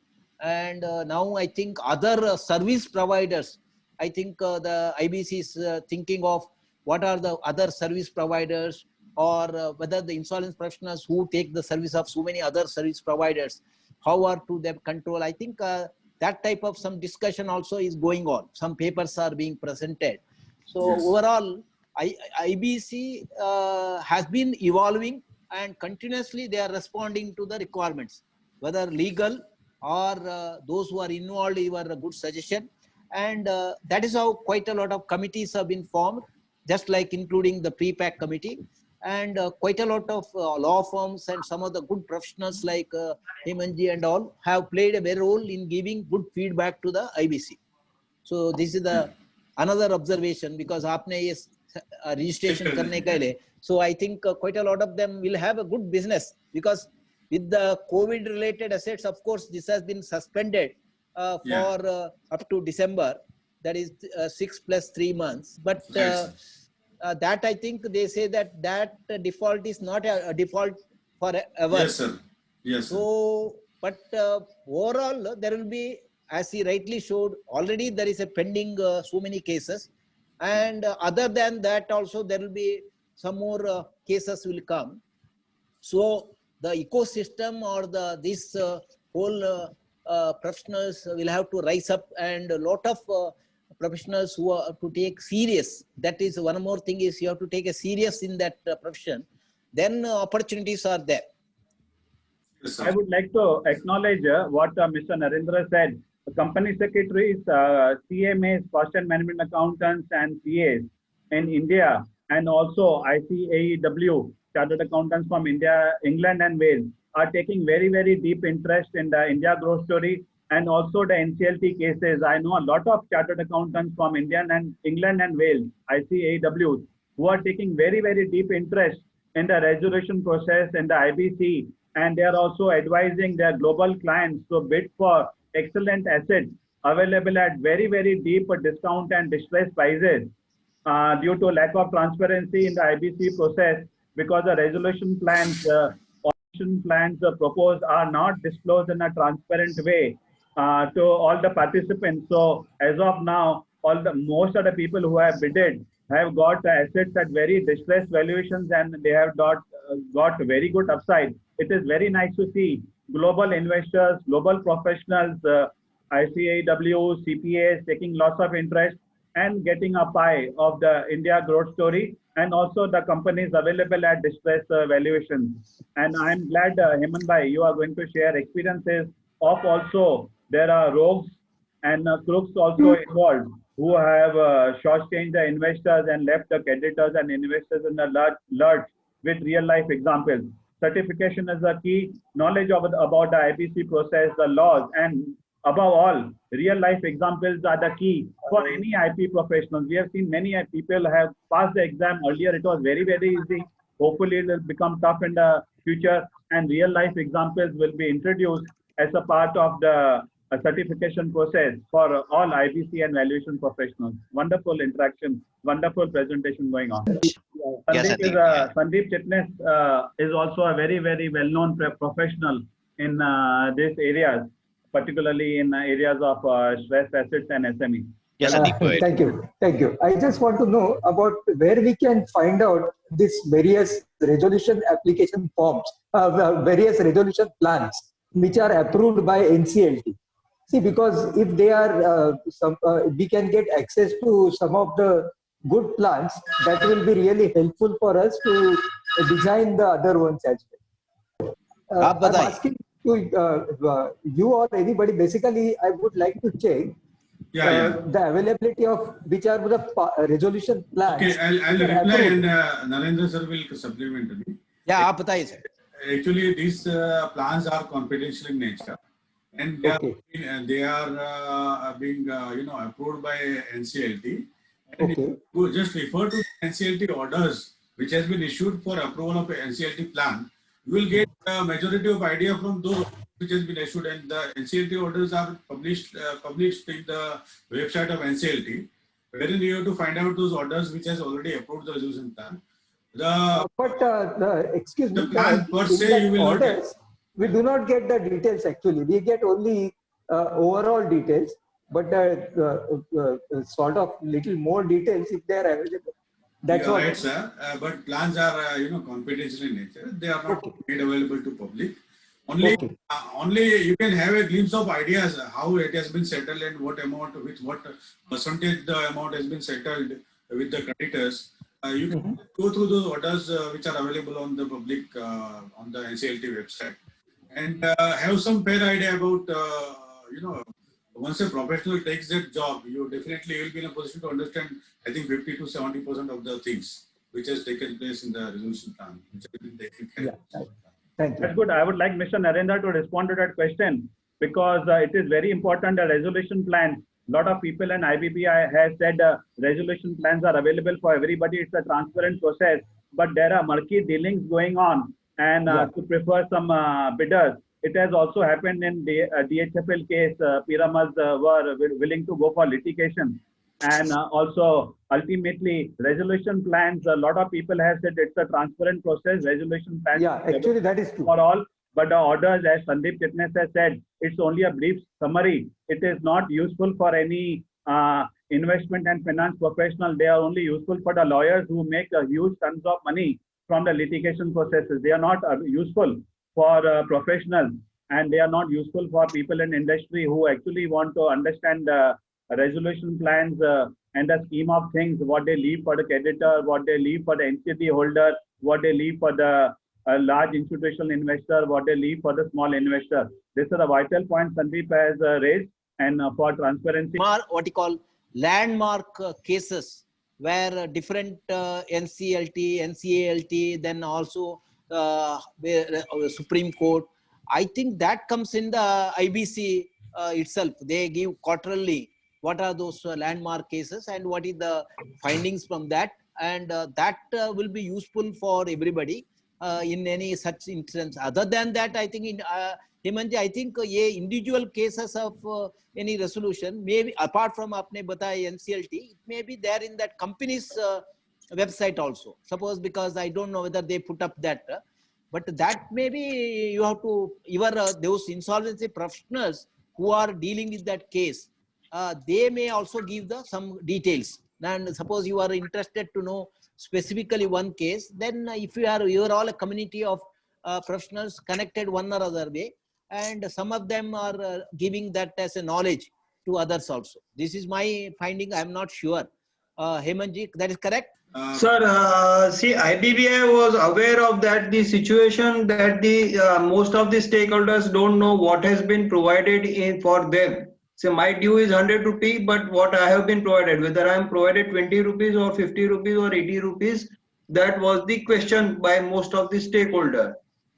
And now I think other service providers, I think the IBC is thinking of what are the other service providers, or whether the insolvency professionals who take the service of so many other service providers, how are to them control. I think that type of some discussion also is going on. Some papers are being presented. So overall, IBC has been evolving, and continuously they are responding to the requirements, whether legal or those who are involved. You are a good suggestion. And that is how quite a lot of committees have been formed, just like including the pre-pack committee. And quite a lot of law firms and some of the good professionals like Hemanji and all have played a very role in giving good feedback to the IBC. So this is the another observation, because aapne ye registration karne ka liye. So I think quite a lot of them will have a good business, because with the COVID related assets, of course, this has been suspended for up to December, that is 6 + 3 months. But that I think they say that default is not a default forever.
Yes, sir. Yes, sir.
So, but overall, there will be, as he rightly showed, already there is a pending so many cases. And other than that also, there will be some more cases will come. So the ecosystem or this whole professionals will have to rise up, and a lot of professionals who are to take serious. That is one more thing, is you have to take a serious in that profession. Then opportunities are there.
Yes,
I would like to acknowledge what Mr. Narendra said. The company secretaries, CMAs, cost and management accountants, and CAs in India, and also ICAEW, chartered accountants from India, England, and Wales, are taking very, very deep interest in the India growth story and also the NCLT cases. I know a lot of chartered accountants from England and Wales, ICAEW, who are taking very, very deep interest in the resolution process and the IBC, and they are also advising their global clients to bid for excellent assets available at very, very deep discount and distressed prices due to lack of transparency in the IBC process, because the resolution plans proposed are not disclosed in a transparent way to all the participants. So as of now, most of the people who have bidded have got assets at very distressed valuations, and they have got very good upside. It is very nice to see global investors, global professionals, ICAEW, CPAs taking lots of interest and getting a pie of the India growth story, and also the companies available at distressed valuations. And I'm glad, Hemant Bhai, you are going to share experiences of also there are rogues and crooks also involved who have short-changed the investors and left the creditors and investors in the lurch with real-life examples. Certification is the key, knowledge about the IBC process, the laws, and above all, real-life examples are the key for any IP professionals. We have seen many people have passed the exam earlier. It was very, very easy. Hopefully, it will become tough in the future, and real-life examples will be introduced as a part of the certification process for all IBC and valuation professionals. Wonderful interaction, wonderful presentation going on. Sandeep Chitnis is also a very, very well-known professional in these areas, particularly in areas of stressed assets and SME.
Yes, Sandeep,
Thank you. I just want to know about where we can find out this various resolution application forms, various resolution plans which are approved by NCLT. See, because if they are, we can get access to some of the good plans, that will be really helpful for us to design the other ones as well. I'm asking to you or anybody, basically, I would like to check the availability of which are the resolution plans.
Okay, I'll reply and Narendra sir will supplement me.
Yeah, aap bataiye sir.
Actually, these plans are confidential in nature. and
Okay.
they are being approved by NCLT. And if
Okay.
you just refer to NCLT orders which has been issued for approval of a NCLT plan, you will get a majority of idea from those which has been issued, and the NCLT orders are published in the website of NCLT, wherein you have to find out those orders which has already approved the resolution plan.
Excuse me,
The plan per
in
se
that
you will not get.
orders, we do not get the details actually. We get only overall details, but sort of little more details if they are available. That's
You are
what.
right, sir. But plans are, confidential in nature. They are not
Okay.
made available to public. Only,
Okay.
only you can have a glimpse of ideas how it has been settled and what amount, with what percentage the amount has been settled with the creditors. You can go through those orders which are available on the public on the NCLT website, and have some fair idea about once a professional takes that job, you definitely will be in a position to understand, I think 50 to 70% of the things which has taken place in the resolution plan, which have been taken care
Yeah.
of.
Thank you.
That's good. I would like Mr. Narendra to respond to that question, because it is very important, a resolution plan. A lot of people in IBBI has said resolution plans are available for everybody. It's a transparent process, but there are murky dealings going on, and to prefer some bidders. It has also happened in the DHFL case. Piramas were willing to go for litigation. And also, ultimately, resolution plans, a lot of people have said it's a transparent process. Resolution plans
Yeah, actually that is true.
for all, but the orders, as Sandeep Chitnis has said, it's only a brief summary. It is not useful for any investment and finance professional. They are only useful for the lawyers who make a huge tons of money from the litigation processes. They are not useful for professionals, and they are not useful for people in industry who actually want to understand resolution plans and the scheme of things, what they leave for the creditor, what they leave for the NCD holder, what they leave for the large institutional investor, what they leave for the small investor. This is a vital point Sandeep has raised, and for transparency.
What you call landmark cases where different NCLT, NCALT, then also Supreme Court. I think that comes in the IBC itself. They give quarterly what are those landmark cases and what is the findings from that, and that will be useful for everybody in any such instance. Other than that, I think in Hemanji, I think individual cases of any resolution, maybe apart from apne bataya NCLT, it may be there in that company's website also. Suppose, because I don't know whether they put up that, but that maybe you have to, those insolvency professionals who are dealing with that case, they may also give some details. And suppose you are interested to know specifically one case, then if you are all a community of professionals connected one or other way, and some of them are giving that as a knowledge to others also. This is my finding. I am not sure. Hemanji, that is correct?
Sir, see, IBBI was aware of that, the situation that the most of the stakeholders don't know what has been provided for them. So my due is 100 rupees, but what I have been provided, whether I am provided 20 rupees or 50 rupees or 80 rupees, that was the question by most of the stakeholders.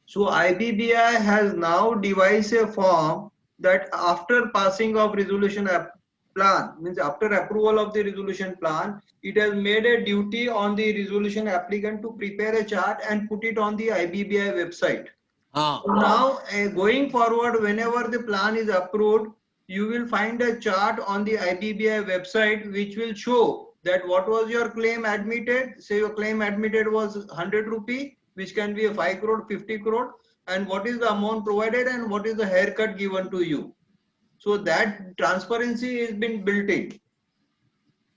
So IBBI has now devised a form that after passing of resolution plan, means after approval of the resolution plan, it has made a duty on the resolution applicant to prepare a chart and put it on the IBBI website. So now going forward, whenever the plan is approved, you will find a chart on the IBBI website which will show that what was your claim admitted. Say your claim admitted was 100 rupee, which can be a 5 crore, 50 crore, and what is the amount provided and what is the haircut given to you. So that transparency has been built in.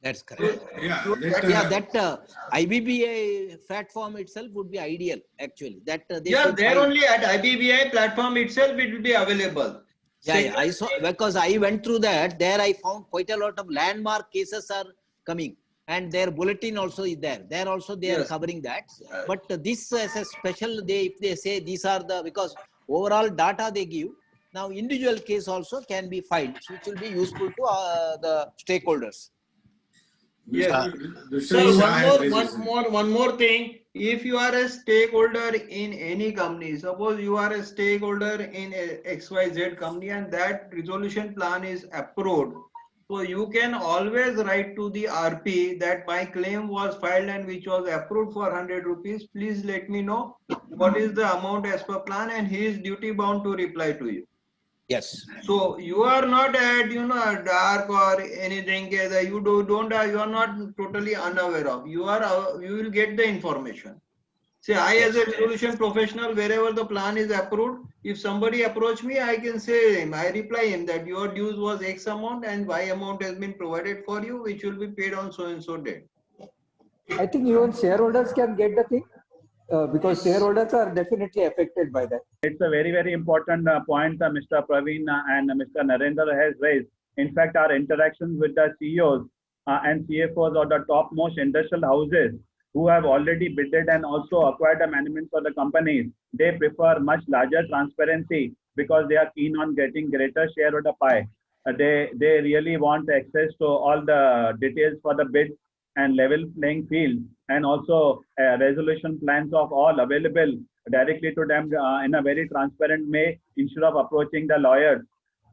That's correct.
That
IBBI platform itself would be ideal, actually. That
there only at IBBI platform itself it will be available.
Yeah, I saw, because I went through that. There I found quite a lot of landmark cases are coming, and their bulletin also is there. There also they are covering that. But this as a special, if they say these are the, because overall data they give, now individual case also can be filed, which will be useful to the stakeholders.
Yes.
This
Sir,
is I have raised this.
one more thing. If you are a stakeholder in any company, suppose you are a stakeholder in a XYZ company and that resolution plan is approved, so you can always write to the RP that my claim was filed and which was approved for 100 rupees. Please let me know what is the amount as per plan, and he is duty bound to reply to you.
Yes.
So you are not at dark or anything. You are not totally unaware of. You will get the information. Say I as a resolution professional, wherever the plan is approved, if somebody approach me, I can say him, I reply him that your dues was X amount and Y amount has been provided for you, which will be paid on so and so date.
I think even shareholders can get the thing because shareholders are definitely affected by that.
It's a very, very important point Mr. Praveen and Mr. Narendra has raised. In fact, our interactions with the CEOs and CFOs of the topmost industrial houses who have already bidded and also acquired the management for the companies, they prefer much larger transparency because they are keen on getting greater share of the pie. They really want access to all the details for the bids and level playing field, and also resolution plans of all available directly to them in a very transparent way instead of approaching the lawyers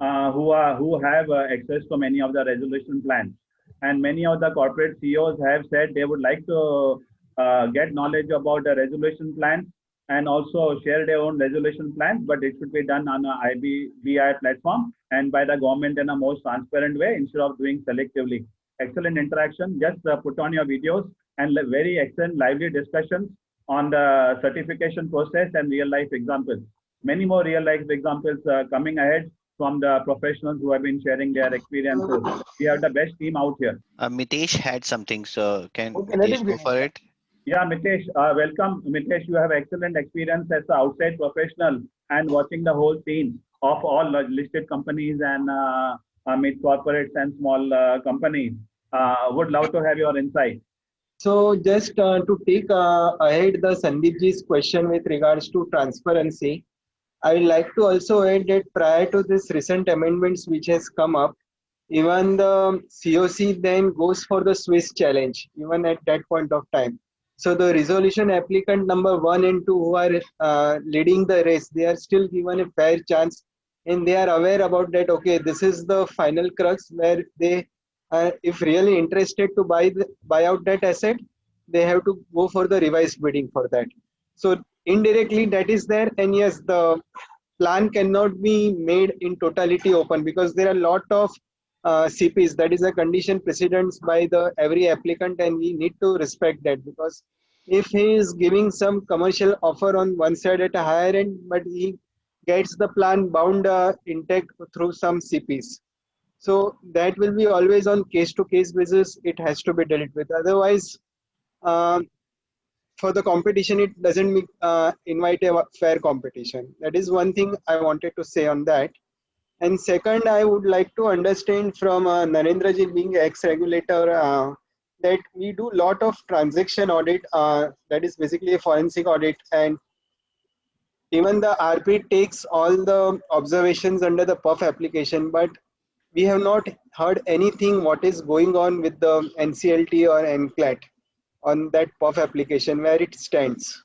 who have access to many of the resolution plans. And many of the corporate CEOs have said they would like to get knowledge about the resolution plans and also share their own resolution plans, but it should be done on a IBBI platform and by the government in a most transparent way instead of doing selectively. Excellent interaction. Just put on your videos and very excellent lively discussions on the certification process and real life examples. Many more real life examples coming ahead from the professionals who have been sharing their experiences. We have the best team out here.
Mitesh had something, so can
Okay, let
Mitesh
him
go for it?
Yeah, Mitesh, welcome. Mitesh, you have excellent experience as an outside professional and watching the whole scene of all listed companies and mid corporates and small companies. Would love to have your insight.
So just to take ahead the Sandeepji's question with regards to transparency, I would like to also add that prior to this recent amendments which has come up, even the COC then goes for the Swiss challenge, even at that point of time. So the resolution applicant number 1 and 2 who are leading the race, they are still given a fair chance and they are aware about that, okay, this is the final crux where they if really interested to buy out that asset, they have to go for the revised bidding for that. So indirectly that is there, and yes, the plan cannot be made in totality open because there are a lot of CPs, that is a condition precedents by the every applicant, and we need to respect that because if he is giving some commercial offer on one side at a higher end, but he gets the plan bound intact through some CPs. So that will be always on case-to-case basis. It has to be dealt with. Otherwise, for the competition, it doesn't invite a fair competition. That is one thing I wanted to say on that. And second, I would like to understand from Narendra ji being ex-regulator that we do a lot of transaction audit. That is basically a forensic audit, and even the RP takes all the observations under the PUF application, but we have not heard anything what is going on with the NCLT or NCLAT on that PUF application where it stands.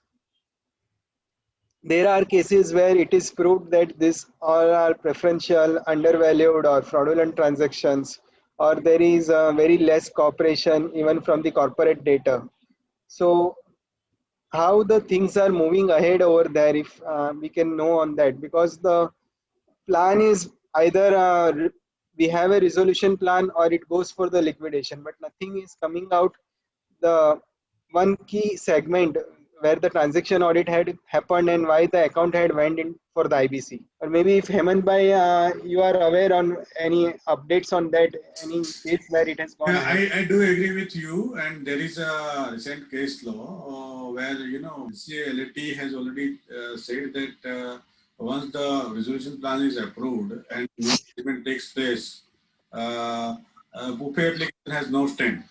There are cases where it is proved that this all are preferential, undervalued or fraudulent transactions, or there is very less cooperation even from the corporate data. So how the things are moving ahead over there, if we can know on that, because the plan is either we have a resolution plan or it goes for the liquidation, but nothing is coming out. The one key segment where the transaction audit had happened and why the account had went in for the IBC. Or maybe if Hemant Bhai, you are aware on any updates on that, any case where it has gone.
Yeah, I do agree with you, and there is a recent case law where NCLT has already said that once the resolution plan is approved and implement takes place, PUFE application has no stand.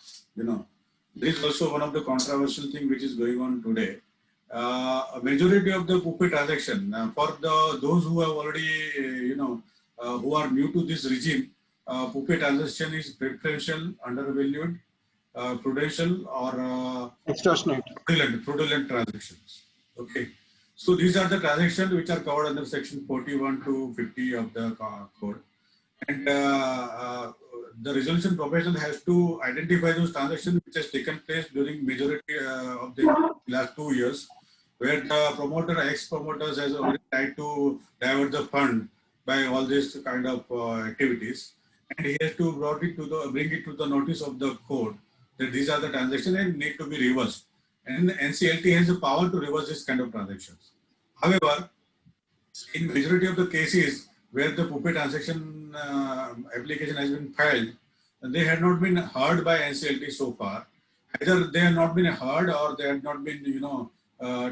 This is also one of the controversial thing which is going on today. A majority of the PUFE transaction for those who have already who are new to this regime, PUFE transaction is preferential, undervalued, prudential or
Extortionate.
fraudulent transactions. Okay. So these are the transactions which are covered under section 41 to 50 of the code. And the resolution professional has to identify those transactions which has taken place during majority of the last 2 years, where the promoter, ex-promoters has already tried to divert the fund by all these kind of activities. And he has to bring it to the notice of the court that these are the transactions and need to be reversed. And NCLT has the power to reverse this kind of transactions. However, in majority of the cases where the PUPE transaction application has been filed, they had not been heard by NCLT so far. Either they have not been heard or they have not been,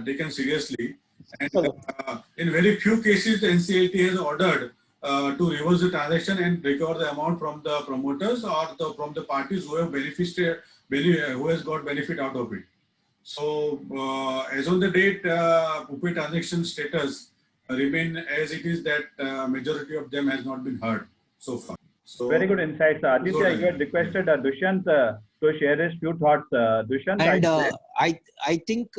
taken seriously. And in very few cases, the NCLT has ordered to reverse the transaction and recover the amount from the promoters or from the parties who have who has got benefit out of it. So, as on the date, PUPE transaction status remain as it is, that majority of them has not been heard so far. So,
very good insights. Aditya, you had requested Dushyant to share his few thoughts. Dushyant,
and I think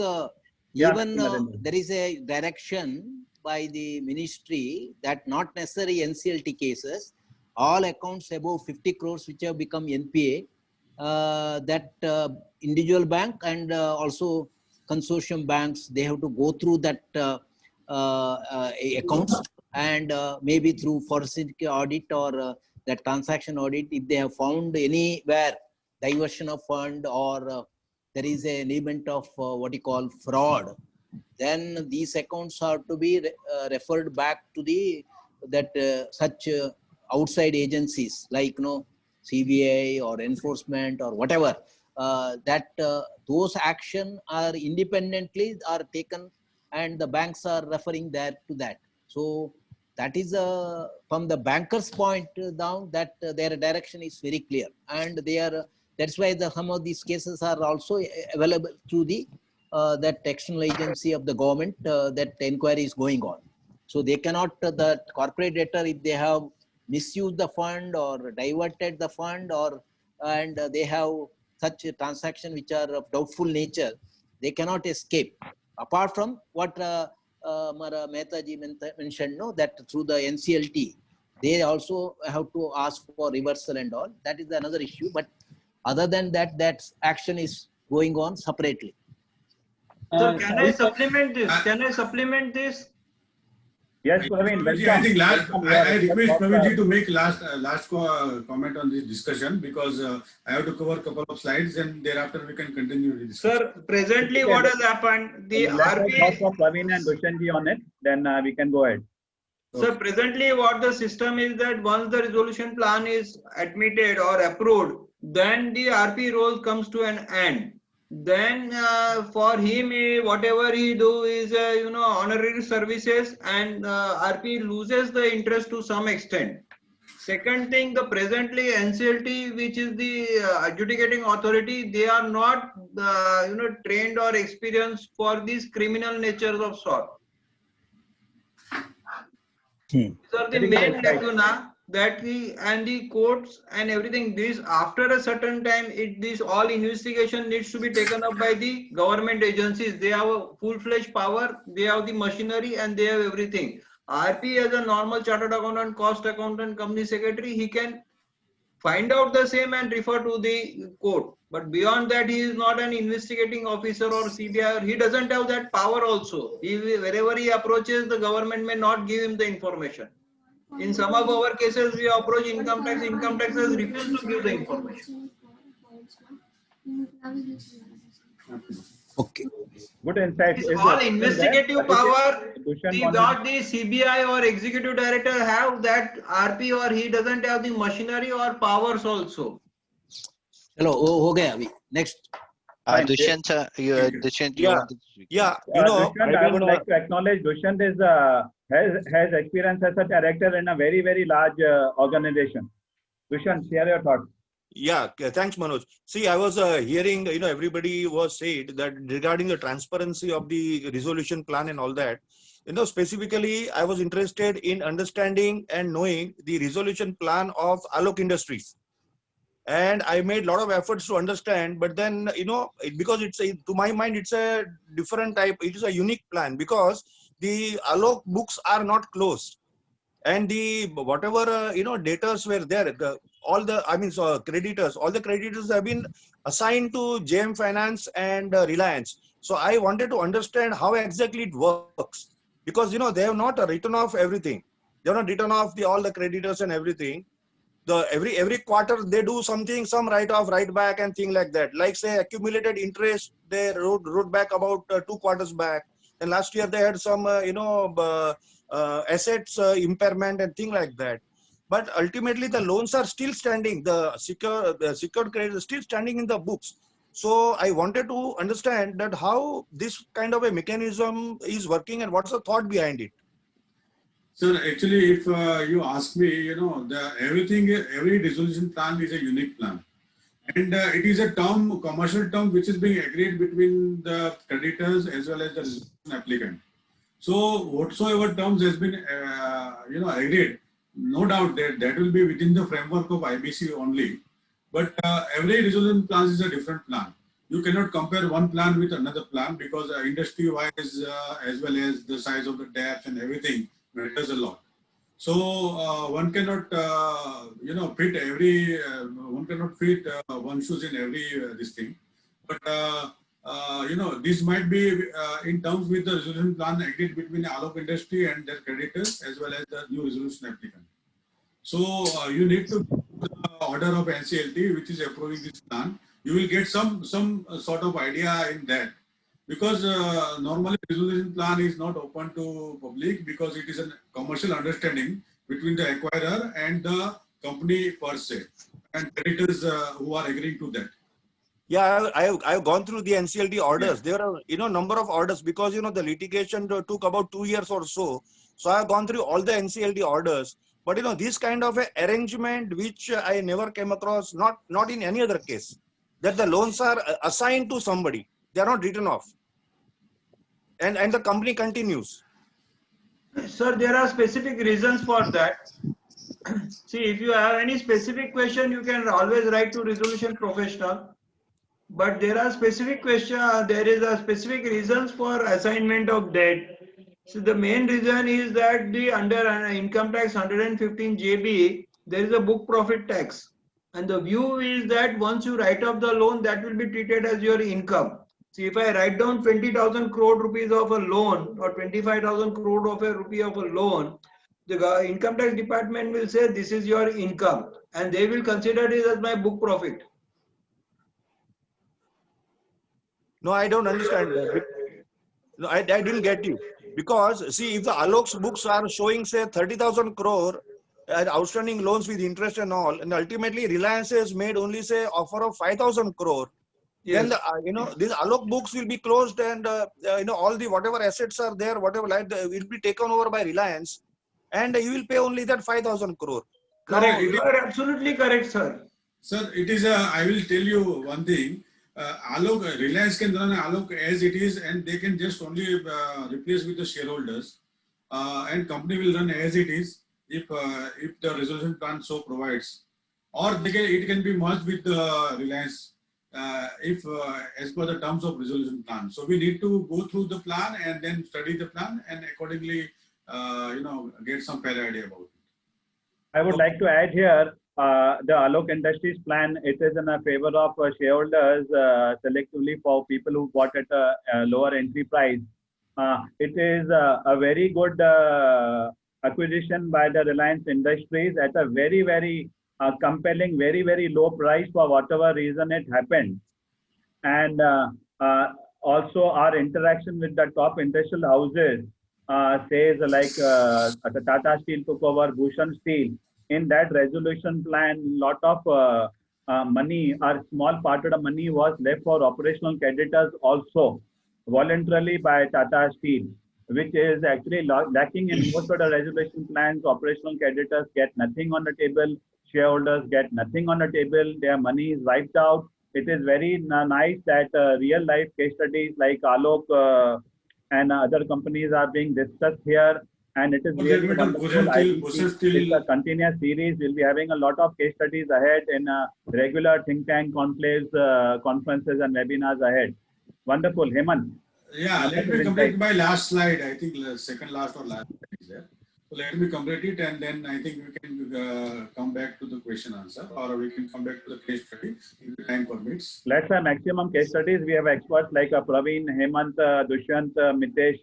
even there is a direction by the ministry that not necessary NCLT cases, all accounts above 50 crores which have become NPA, that individual bank and also consortium banks, they have to go through that accounts and maybe through forensic audit or that transaction audit, if they have found anywhere diversion of fund or there is an element of what you call fraud, then these accounts are to be referred back to the such outside agencies like CBI or enforcement or whatever, those action are independently are taken and the banks are referring that to that. So that is from the bankers' point down that their direction is very clear, and they are. That's why some of these cases are also available through the that external agency of the government that inquiry is going on. So they cannot, the corporate debtor, if they have misused the fund or diverted the fund and they have such a transaction which are of doubtful nature, they cannot escape. Apart from what Mehtaji mentioned, that through the NCLT, they also have to ask for reversal and all. That is another issue. But other than that, that action is going on separately.
So can I supplement this?
Yes, Praveen, welcome.
I think I request Praveen to make last comment on this discussion, because I have to cover a couple of slides and thereafter we can continue the discussion.
Sir, presently what has happened, the RBI...
Praveen and Dushyant on it, then we can go ahead.
So presently what the system is that once the resolution plan is admitted or approved, then the RP role comes to an end. Then for him, whatever he do is honorary services, and RP loses the interest to some extent. Second thing, the presently NCLT, which is the adjudicating authority, they are not trained or experienced for these criminal natures of sort. These are the main lacuna that the courts and everything, this after a certain time, this all investigation needs to be taken up by the government agencies. They have a full-fledged power, they have the machinery, and they have everything. RP as a normal chartered accountant, cost accountant, company secretary, he can find out the same and refer to the court. But beyond that, he is not an investigating officer or CBI, or he doesn't have that power also. Wherever he approaches, the government may not give him the information. In some of our cases, we approach income tax has refused to give the information.
Okay. Good insight.
It's all investigative power. Not the CBI or executive director have that RP, or he doesn't have the machinery or powers also.
Hello, okay, next.
Dushyant, Dushyant,
I would like to acknowledge Dushyant is has experience as a director in a very, very large organization. Dushyant, share your thoughts.
Yeah, thanks, Manoj. See, I was hearing, everybody was said that regarding the transparency of the resolution plan and all that, specifically, I was interested in understanding and knowing the resolution plan of Alok Industries. and I made a lot of efforts to understand. But then, because to my mind, it's a different type. It is a unique plan because the Alok books are not closed, and the whatever debtors were there, creditors, all the creditors have been assigned to JM Finance and Reliance. So I wanted to understand how exactly it works, because they have not written off everything. They have not written off all the creditors and everything. Every quarter they do something, some write off, write back, and thing like that. Like say accumulated interest, they wrote back about 2 quarters back. And last year they had some assets impairment and thing like that. But ultimately the loans are still standing. The secured credit is still standing in the books. So I wanted to understand that how this kind of a mechanism is working and what's the thought behind it.
So actually, if you ask me, every resolution plan is a unique plan. And it is a commercial term, which is being agreed between the creditors as well as the resolution applicant. So whatsoever terms has been, agreed, no doubt that will be within the framework of IBC only. But every resolution plan is a different plan. You cannot compare one plan with another plan because industry-wise, as well as the size of the debts and everything matters a lot. So one cannot, fit one cannot fit one shoes in every this thing. But this might be in terms with the resolution plan agreed between Alok Industry and their creditors as well as the new resolution applicant. So you need to the order of NCLT, which is approving this plan. You will get some sort of idea in that, because normally resolution plan is not open to public because it is a commercial understanding between the acquirer and the company per se, and creditors who are agreeing to that.
Yeah, I've gone through the NCLT orders. Yeah. There are number of orders because the litigation took about 2 years or so. So I've gone through all the NCLT orders. But this kind of a arrangement which I never came across, not in any other case, that the loans are assigned to somebody. They are not written off. And the company continues.
Sir, there are specific reasons for that. See, if you have any specific question, you can always write to resolution professional. But there are specific questions, there is a specific reasons for assignment of debt. So the main reason is that the under income tax 115 JB, there is a book profit tax. And the view is that once you write off the loan, that will be treated as your income. See, if I write down 20,000 crore rupees of a loan or 25,000 crore of a rupee of a loan, the income tax department will say this is your income and they will consider it as my book profit.
No, I don't understand that. No, I didn't get you. Because see, if the Alok's books are showing say 30,000 crore outstanding loans with interest and all, and ultimately Reliance has made only say offer of 5,000 crore, yes. Then these Alok books will be closed and all the whatever assets are there, whatever will be taken over by Reliance, and you will pay only that 5,000 crore.
Correct. You are absolutely correct, sir.
Sir, it is I will tell you one thing. Alok, Reliance can run Alok as it is, and they can just only replace with the shareholders, and company will run as it is if the resolution plan so provides, or it can be merged with the Reliance if as per the terms of resolution plan. So we need to go through the plan and then study the plan and accordingly, get some fair idea about it.
I would like to add here. The Alok Industries plan, it is in a favor of shareholders selectively for people who bought at a lower entry price. It is a very good acquisition by the Reliance Industries at a very, very compelling, very, very low price for whatever reason it happened. And also our interaction with the top industrial houses says like the Tata Steel took over Bhushan Steel. In that resolution plan, lot of money or small part of the money was left for operational creditors also voluntarily by Tata Steel, which is actually lacking in most of the resolution plans. Operational creditors get nothing on the table, shareholders get nothing on the table, their money is wiped out. It is very nice that real life case studies like Alok and other companies are being discussed here. And it is
Okay,
really
madam,
wonderful. It's a continuous series. We'll be having a lot of case studies ahead in regular think tank conclaves, conferences and webinars ahead. Wonderful. Hemant.
Yeah, let me complete my last slide. I think second last or last slide is there. So let me complete it, and then I think we can come back to the question answer, or we can come back to the case study if the time permits.
Let's have maximum case studies. We have experts like Praveen, Hemant, Dushyant, Mitesh,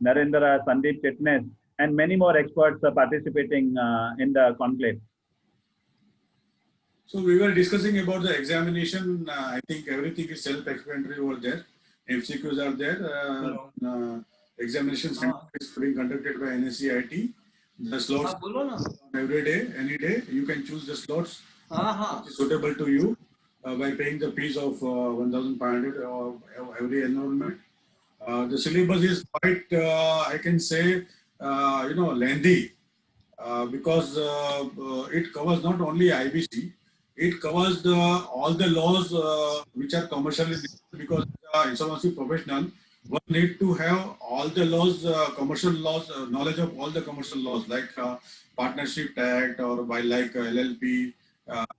Narendra, Sandeep Chitnis, and many more experts participating in the conclave.
So we were discussing about the examination. I think everything is self-explanatory over there. MCQs are there. Examinations is being conducted by NSCIT. The slots every day, any day. You can choose the slots which is suitable to you by paying the fees of 1,500 every enrollment. The syllabus is quite, I can say, lengthy because it covers not only IBC, it covers all the laws which are commercially, because insolvency professional, one need to have all the laws, commercial laws, knowledge of all the commercial laws like Partnership Act or by like LLP,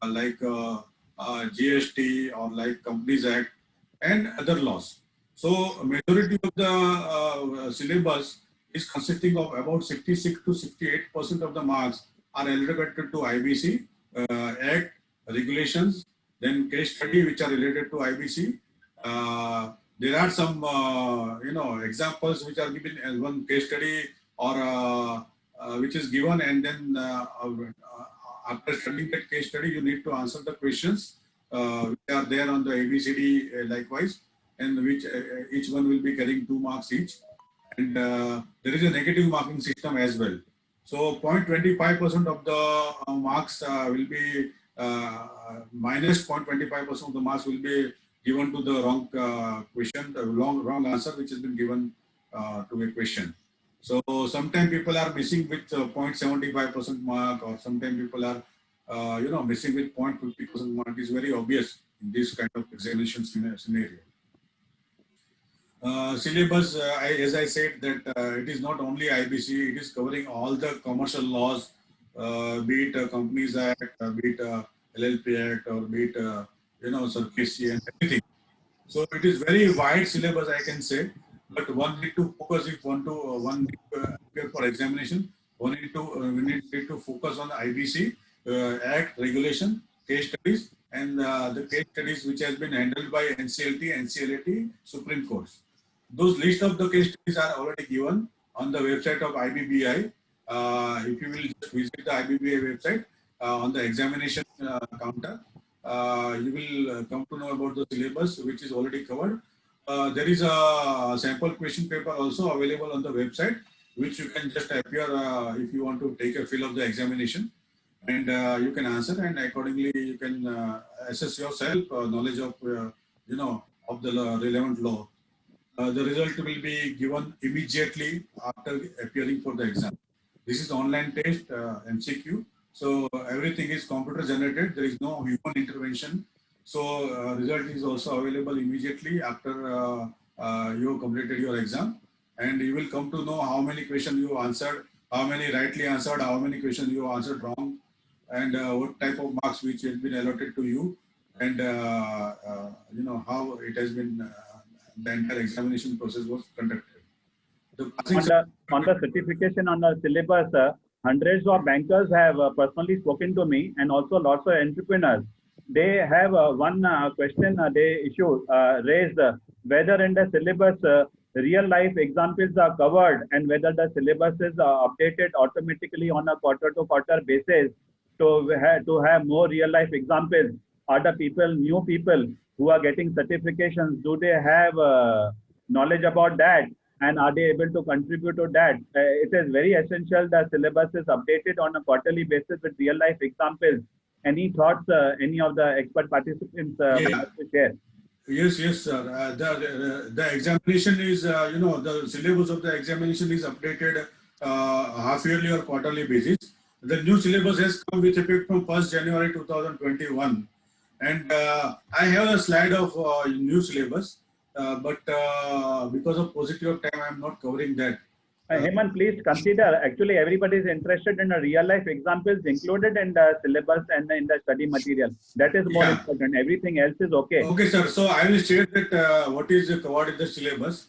like GST or like Companies Act and other laws. So majority of the syllabus is consisting of about 66 to 68% of the marks are allocated to IBC, Act, regulations, then case study which are related to IBC. There are some, examples which are given as one case study or which is given, and then after studying that case study, you need to answer the questions which are there on the ABCD likewise, and which each one will be carrying 2 marks each. And there is a negative marking system as well. So 0.25% of the marks will be minus 0.25% of the marks will be given to the wrong question, the wrong answer which has been given to a question. So sometimes people are missing with 0.75% mark, or sometimes people are missing with 0.50% mark. Is very obvious in this kind of examination scenario. Syllabus, as I said, that it is not only IBC, it is covering all the commercial laws, be it Companies Act, be it LLP Act, or be it SARFAESI and everything. So it is very wide syllabus, I can say, but one need to focus if one need to appear for examination. We need to focus on the IBC, Act, regulation, case studies, and the case studies which has been handled by NCLT, NCLAT, Supreme Courts. Those list of the case studies are already given on the website of IBBI. If you will just visit the IBBI website on the examination counter, you will come to know about the syllabus which is already covered. There is a sample question paper also available on the website, which you can just appear if you want to take a fill of the examination, and you can answer, and accordingly you can assess yourself knowledge of of the relevant law. The result will be given immediately after appearing for the exam. This is online test, MCQ. So everything is computer generated. There is no human intervention. So result is also available immediately after you completed your exam, and you will come to know how many questions you answered, how many rightly answered, how many questions you answered wrong, and what type of marks which has been allotted to you, and how it has been. The entire examination process was conducted.
On the certification on the syllabus, hundreds of bankers have personally spoken to me, and also lots of entrepreneurs. They have one question they raised whether in the syllabus real life examples are covered, and whether the syllabus is updated automatically on a quarter-to-quarter basis to have more real life examples. Are the new people who are getting certifications, do they have knowledge about that, and are they able to contribute to that? It is very essential that syllabus is updated on a quarterly basis with real life examples. Any thoughts any of the expert participants would like to share?
Yes, sir. The examination is, the syllabus of the examination is updated half yearly or quarterly basis. The new syllabus has come with effect from 1st January 2021. And I have a slide of new syllabus, but because of paucity of time, I am not covering that.
Hemant, please consider, actually everybody is interested in the real life examples included in the syllabus and in the study material. That is more important. Everything else is okay.
Okay, sir. So I will share that what is covered in the syllabus.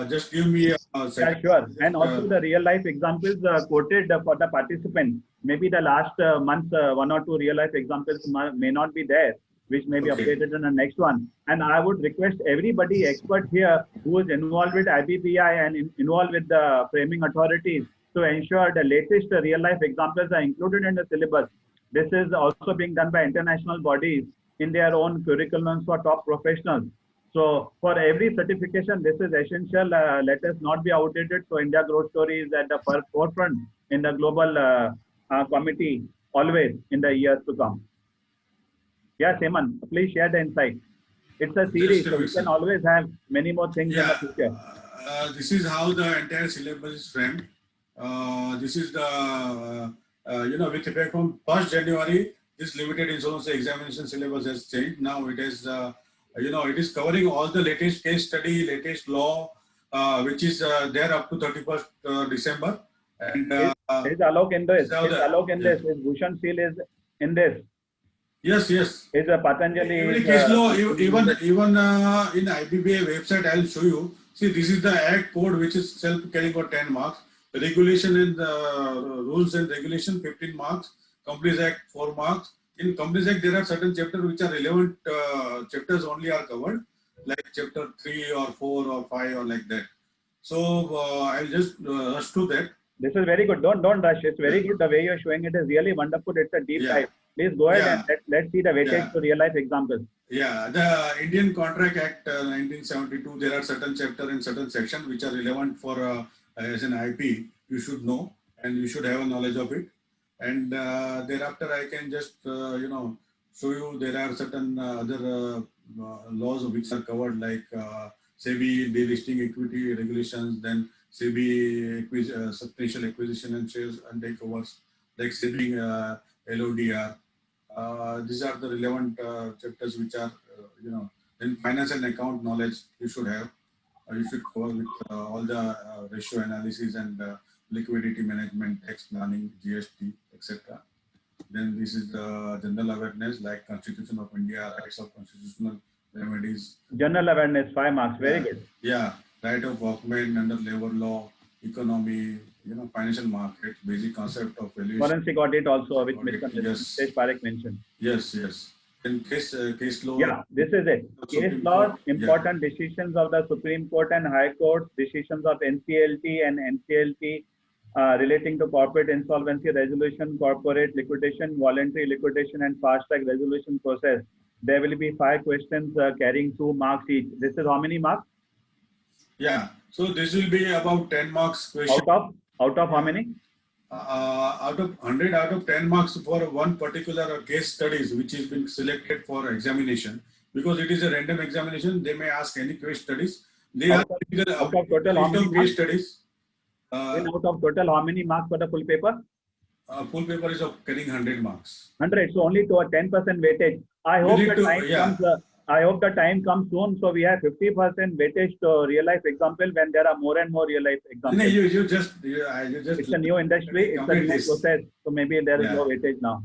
Just give me a second.
Yeah, sure. And also the real life examples quoted for the participants. Maybe the last month, 1 or 2 real life examples may not be there, which may be updated in the next one. And I would request everybody expert here who is involved with IBBI and involved with the framing authorities to ensure the latest real life examples are included in the syllabus. This is also being done by international bodies in their own curriculums for top professionals. So for every certification, this is essential. Let us not be outdated. So India Growth Story is at the forefront in the global committee always in the years to come. Yes, Hemant, please share the insight. It's a series, so we can always have many more things in the future.
This is how the entire syllabus is framed. This is the, with effect from 1st January, this limited insurance examination syllabus has changed. Now it is, it is covering all the latest case study, latest law, which is there up to 31st December. And
is Alok in this? Is Alok in this? Is Bhushan Seal is in this?
Yes, yes.
Is a Patanjali?
Every case law, even in IBBA website, I'll show you. See, this is the Act code which is self-carrying for 10 marks. The regulation and the rules and regulation 15 marks. Companies Act 4 marks. In Companies Act, there are certain chapters which are relevant chapters only are covered, like chapter 3 or 4 or 5 or like that. So I'll just rush through that.
This is very good. Don't rush. It's very good. The way you're showing it is really wonderful. It's a deep dive. Please go ahead and let's see the weightage to real life examples.
Yeah, the Indian Contract Act 1972, there are certain chapters and certain sections which are relevant for as an IP. You should know and you should have a knowledge of it. And thereafter, I can just show you there are certain other laws which are covered like SEBI delisting equity regulations, then SEBI substantial acquisition and shares and takeovers, like SEBI LODR. These are the relevant chapters which are, then finance and account knowledge you should have. You should cover with all the ratio analysis and liquidity management, tax planning, GST, etc. Then this is the general awareness like Constitution of India, rights of constitutional remedies.
General awareness, 5 marks, very good.
Yeah, right of workmen under labor law, economy, financial market, basic concept of valuation.
Forensic audit also, which
Mr.
Mitesh Parekh mentioned.
Yes, yes. And case law.
Yeah, this is it. Case laws, important decisions of the Supreme Court and High Court, decisions of NCLT and NCLT relating to corporate insolvency resolution, corporate liquidation, voluntary liquidation, and fast track resolution process. There will be 5 questions carrying 2 marks each. This is how many marks?
Yeah. So this will be about 10 marks question.
Out of how many?
Out of 100, out of 10 marks for one particular case studies which is being selected for examination. Because it is a random examination, they may ask any case studies. They are
out of total how many
case studies.
Out of total how many marks for the full paper?
Full paper is of carrying 100 marks.
100, so only to a 10% weightage. I hope the time comes soon, so we have 50% weightage to real life example when there are more and more real life examples.
No, you just.
It's a new industry, it's a new process, so maybe there is no weightage now.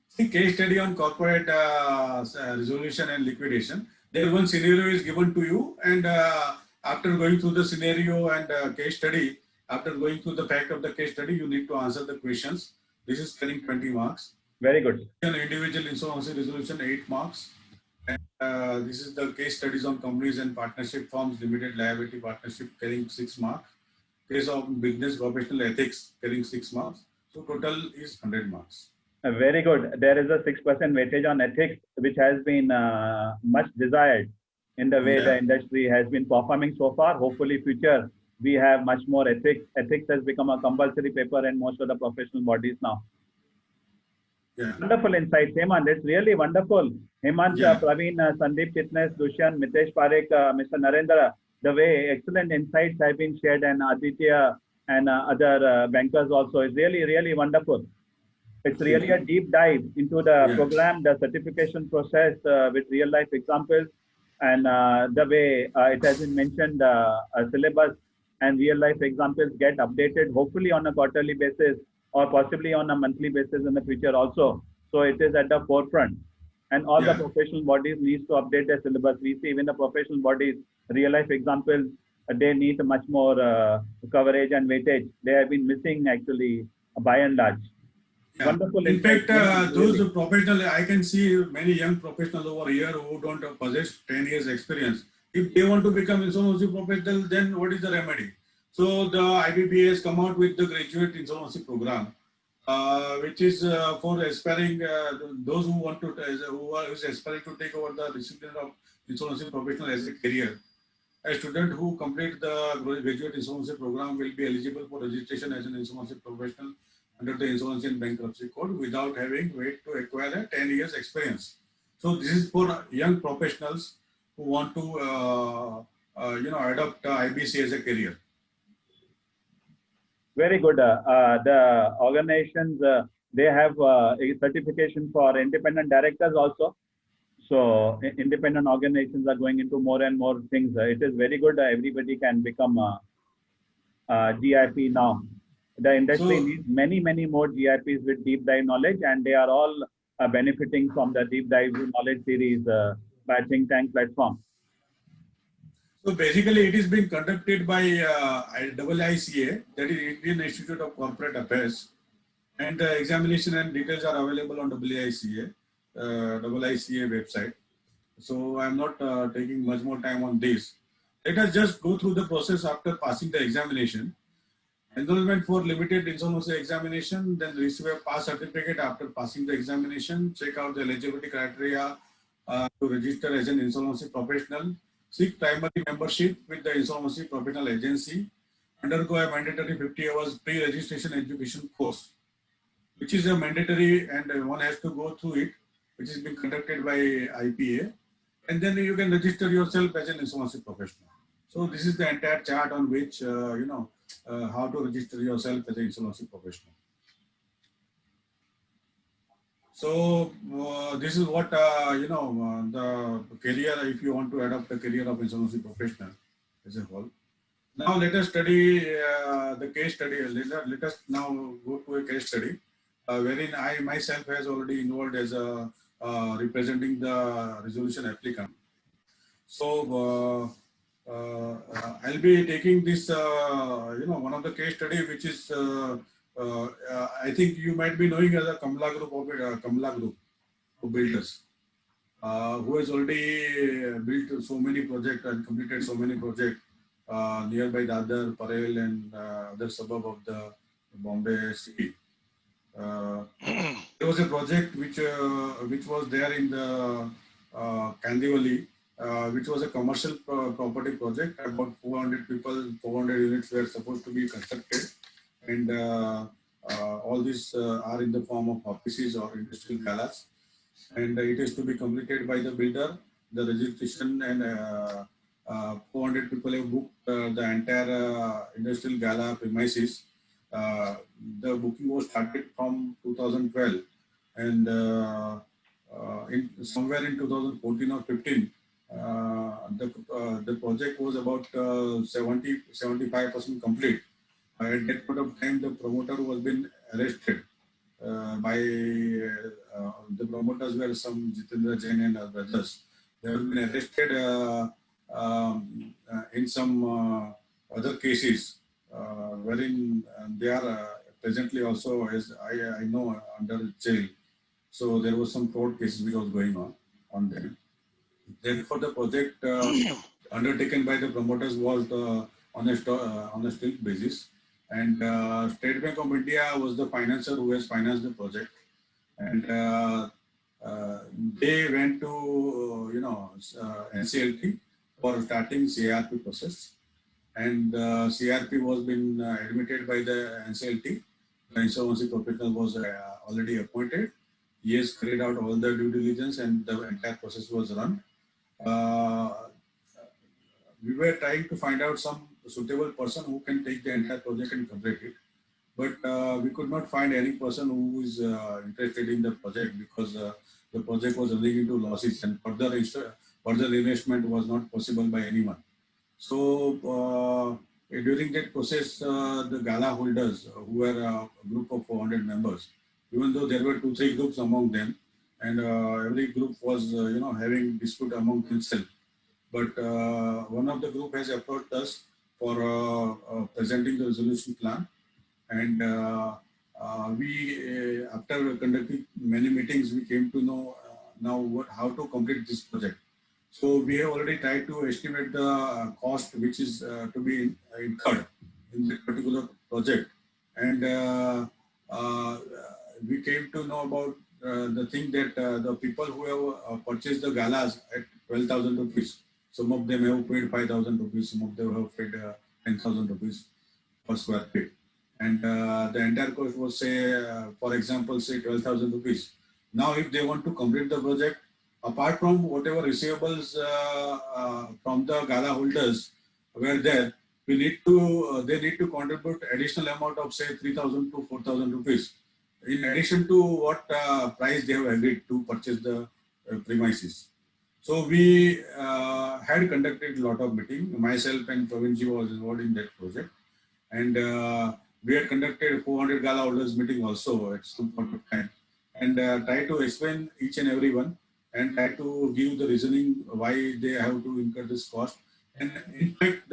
See, case study on corporate resolution and liquidation. There one scenario is given to you, and after going through the scenario and case study, after going through the fact of the case study, you need to answer the questions. This is carrying 20 marks.
Very good.
An individual insolvency resolution, 8 marks. And this is the case studies on companies and partnership forms, limited liability partnership carrying 6 marks. Case of business professional ethics carrying 6 marks. So total is 100 marks.
Very good. There is a 6% weightage on ethics, which has been much desired in the way the industry has been performing so far. Hopefully future, we have much more ethics. Ethics has become a compulsory paper in most of the professional bodies now.
Yeah.
Wonderful insights, Hemant. It's really wonderful. Hemant, Praveen, Sandeep Chitnis, Dushyant, Mitesh Parekh, Mr. Narendra, the way excellent insights have been shared, and Aditya and other bankers also is really, really wonderful. It's really a deep dive into the program, the certification process with real life examples, and the way it has been mentioned, syllabus and real life examples get updated, hopefully on a quarterly basis or possibly on a monthly basis in the future also. So it is at the forefront. And all the
Yeah.
professional bodies needs to update their syllabus. We see even the professional bodies, real life examples, they need much more coverage and weightage. They have been missing actually by and large.
Yeah.
Wonderful
In
insight.
fact, those
Really.
professionals, I can see many young professionals over here who don't possess 10 years experience. If they want to become insolvency professional, then what is the remedy? So the IBBA has come out with the graduate insolvency program, which is for aspiring those who want to who are aspiring to take over the discipline of insolvency professional as a career. A student who complete the graduate insolvency program will be eligible for registration as an insolvency professional under the Insolvency and Bankruptcy Code without having wait to acquire a 10 years experience. So this is for young professionals who want to adopt IBC as a career.
Very good. The organizations, they have a certification for independent directors also. So independent organizations are going into more and more things. It is very good. Everybody can become GIP now. The industry
So-
needs many more GIPs with deep dive knowledge, and they are all benefiting from the deep dive knowledge series by Think Tank platform.
So basically, it is being conducted by IICA, that is Indian Institute of Corporate Affairs, and the examination and details are available on IICA website. So I'm not taking much more time on this. Let us just go through the process after passing the examination. Enrollment for limited insolvency examination, then receive a pass certificate after passing the examination, check out the eligibility criteria to register as an insolvency professional, seek primary membership with the insolvency professional agency, undergo a mandatory 50 hours pre-registration education course, which is a mandatory and one has to go through it, which is being conducted by IPA, and then you can register yourself as an insolvency professional. So this is the entire chart on which how to register yourself as an insolvency professional. So this is what the career, if you want to adopt the career of insolvency professional as a whole. Now let us study the case study. Let us now go to a case study wherein I myself has already involved as a representing the resolution applicant. So I'll be taking this, one of the case study, which is, I think you might be knowing as a Kamala Group of builders, who has already built so many projects and completed so many projects nearby Dadar, Parel, and other suburb of the Bombay city. There was a project which was there in the Kandivali, which was a commercial property project. About 400 people, 400 units were supposed to be constructed, and all these are in the form of offices or industrial galas, and it is to be completed by the builder. The registration and 400 people have booked the entire industrial gala premises. The booking was started from 2012, and somewhere in 2014 or 15, the project was about 75% complete. At that point of time, the promoter was been arrested by the promoters were some Jitendra Jain and others. They have been arrested in some other cases, wherein they are presently also, as I know, under jail. So there was some court cases which was going on them. Therefore, the project undertaken by the promoters was on a still basis, and State Bank of India was the financer who has financed the project, and they went to NCLT for starting CRP process, and CRP was been admitted by the NCLT. The insolvency professional was already appointed. He has carried out all the due diligence, and the entire process was run. We were trying to find out some suitable person who can take the entire project and complete it, but we could not find any person who is interested in the project, because the project was running into losses, and further investment was not possible by anyone. So during that process, the gala holders, who were a group of 400 members, even though there were 2-3 groups among them, and every group was, having dispute among themselves. But one of the group has approached us for presenting the resolution plan, and we, after conducting many meetings, we came to know now how to complete this project. So we have already tried to estimate the cost which is to be incurred in this particular project, and we came to know about the thing that the people who have purchased the galas at 12,000 rupees, some of them have paid 5,000 rupees, some of them have paid 10,000 rupees per square feet. And the entire cost was, say, for example, say 12,000 rupees. Now, if they want to complete the project, apart from whatever receivables from the gala holders were there, we need to they need to contribute additional amount of, say, 3,000 to 4,000 rupees, in addition to what price they have agreed to purchase the premises. So we had conducted a lot of meetings. Myself and Pravinji was involved in that project, and we had conducted 400 gala holders meeting also at some point of time, and try to explain each and every one, and try to give the reasoning why they have to incur this cost. And in fact,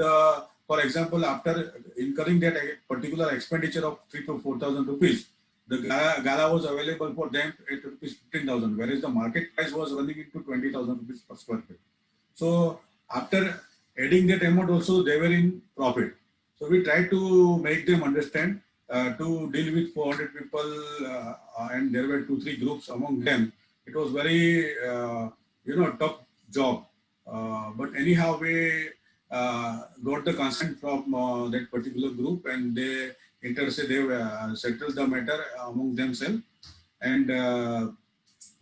for example, after incurring that particular expenditure of 3,000 to 4,000 rupees, the gala was available for them at rupees 15,000, whereas the market price was running into 20,000 rupees per square feet. So after adding that amount also, they were in profit. So we tried to make them understand to deal with 400 people, and there were 2-3 groups among them. It was very, tough job. But anyhow, we got the consent from that particular group, and they settled the matter among themselves. And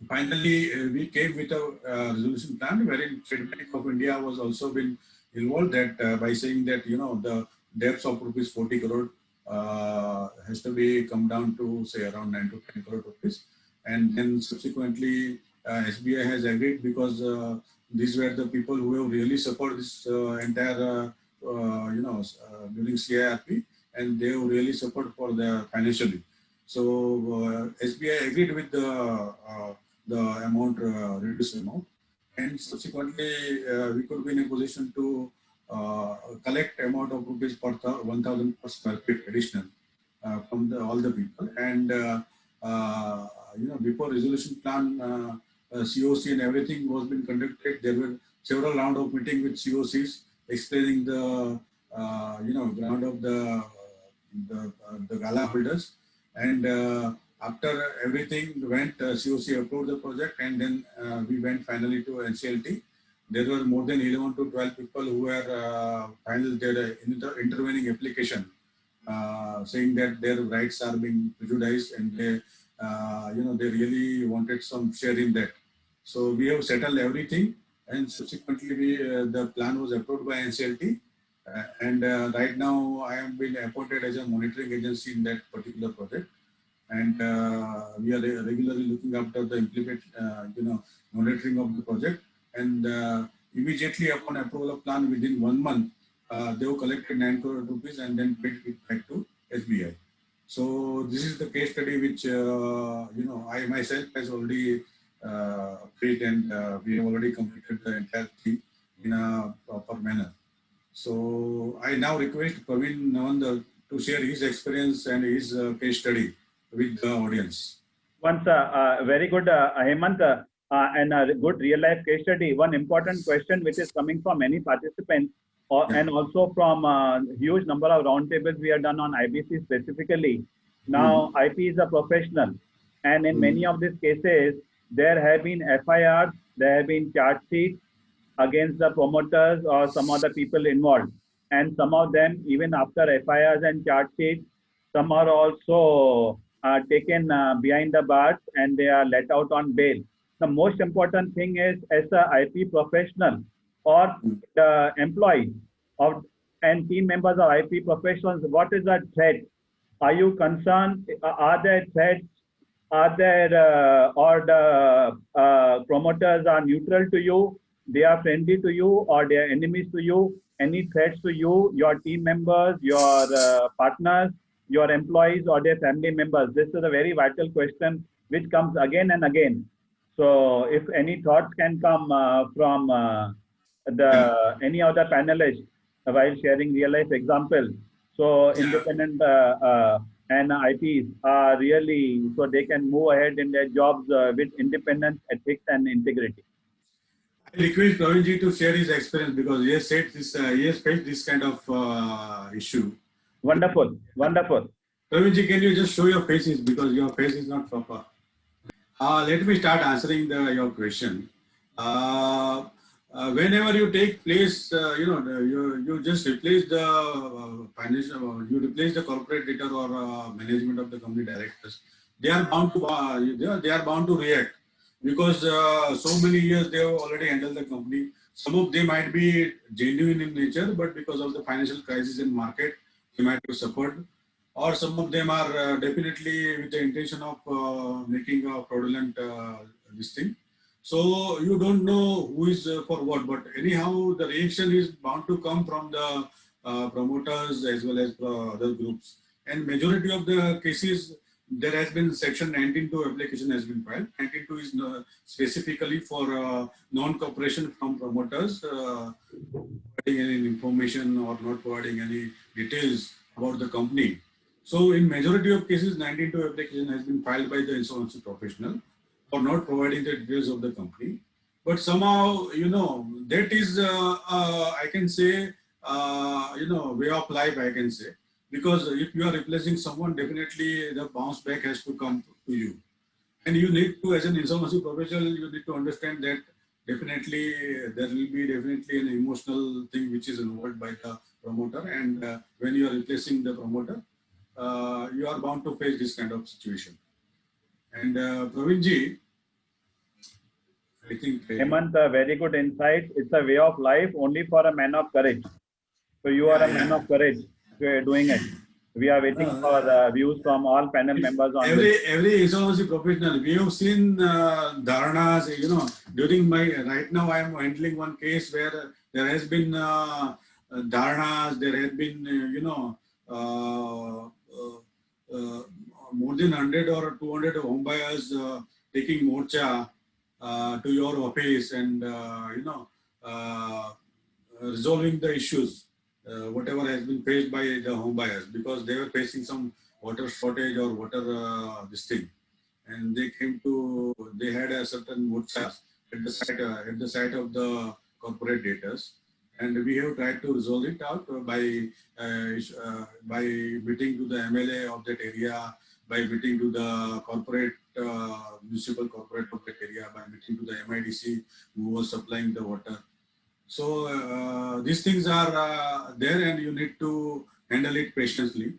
finally, we came with a resolution plan wherein State Bank of India was also been involved, that by saying that, the debts of rupees 40 crore has to be come down to, say, around 9 to 10 crore rupees. And then subsequently, SBI has agreed, because these were the people who have really supported this entire, during CIRP, and they have really support for the financially. So SBI agreed with the amount, reduced amount, and subsequently we could be in a position to collect amount of rupees per 1,000 per square feet additional from all the people. And before resolution plan, COC and everything was being conducted, there were several rounds of meeting with COCs explaining the ground of the gala holders. And after everything went, COC approved the project, and then we went finally to NCLT. There were more than 11 to 12 people who were filed their intervening application, saying that their rights are being prejudiced, and they, they really wanted some share in that. So we have settled everything, and subsequently the plan was approved by NCLT. And right now I am being appointed as a monitoring agency in that particular project, and we are regularly looking after the monitoring of the project. And immediately upon approval of plan, within 1 month, they have collected 9 crore rupees and then paid it back to SBI. So this is the case study which I myself has already paid, and we have already completed the entire thing in a proper manner. So I now request Praveen Navand to share his experience and his case study with the audience.
Once very good, Hemant, and a good real life case study. One important question which is coming from many participants, and also from a huge number of roundtables we have done on IBC specifically. Now, IP is a professional, and in many of these cases, there have been FIRs, there have been charge sheets against the promoters or some other people involved. And some of them, even after FIRs and charge sheets, some are also taken behind the bars and they are let out on bail. The most important thing is, as a IP professional or the employee of and team members of IP professionals, what is the threat? Are you concerned? Are there threats? Are there or the promoters are neutral to you? They are friendly to you, or they are enemies to you? any threats to you, your team members, your partners, your employees, or their family members? This is a very vital question which comes again and again. So, if any thoughts can come from any other panelist while sharing real life example. So, independent and IPs are really so they can move ahead in their jobs with independence, ethics, and integrity.
I request Pravinji to share his experience because he has said this, he has faced this kind of issue.
Wonderful, wonderful.
Pravinji, can you just show your faces because your face is not proper? Let me start answering your question. Whenever you take place, you just replace the financial, you replace the corporate debtor or management of the company directors. They are bound to they are bound to react because so many years they have already handled the company. Some of them might be genuine in nature, but because of the financial crisis in market, they might have suffered. Or some of them are definitely with the intention of making a fraudulent this thing. So you don't know who is for what, but anyhow the reaction is bound to come from the promoters as well as other groups. And majority of the cases, there has been section 19(2) application has been filed. 19(2) is specifically for non-cooperation from promoters, providing any information or not providing any details about the company. So in majority of cases, 19(2) application has been filed by the insolvency professional for not providing the details of the company. But somehow, that is, I can say, way of life, I can say. Because if you are replacing someone, definitely the bounce back has to come to you. And you need to, as an insolvency professional, you need to understand that definitely there will be definitely an emotional thing which is involved by the promoter. And when you are replacing the promoter, you are bound to face this kind of situation. And Pravinji, I think...
Hemant, very good insight. It's a way of life only for a man of courage. So you are a man of courage. You are doing it. We are waiting for views from all panel members on
every insolvency professional. We have seen dharnas, during right now I am handling one case where there has been dharnas, there has been, more than 100 or 200 home buyers taking morcha to your office and resolving the issues, whatever has been faced by the home buyers, because they were facing some water shortage or water this thing, and they had a certain morchas at the site of the corporate debtors. And we have tried to resolve it out by meeting to the MLA of that area, by meeting to the corporate, municipal corporate of that area, by meeting to the MIDC who was supplying the water. So these things are there, and you need to handle it patiently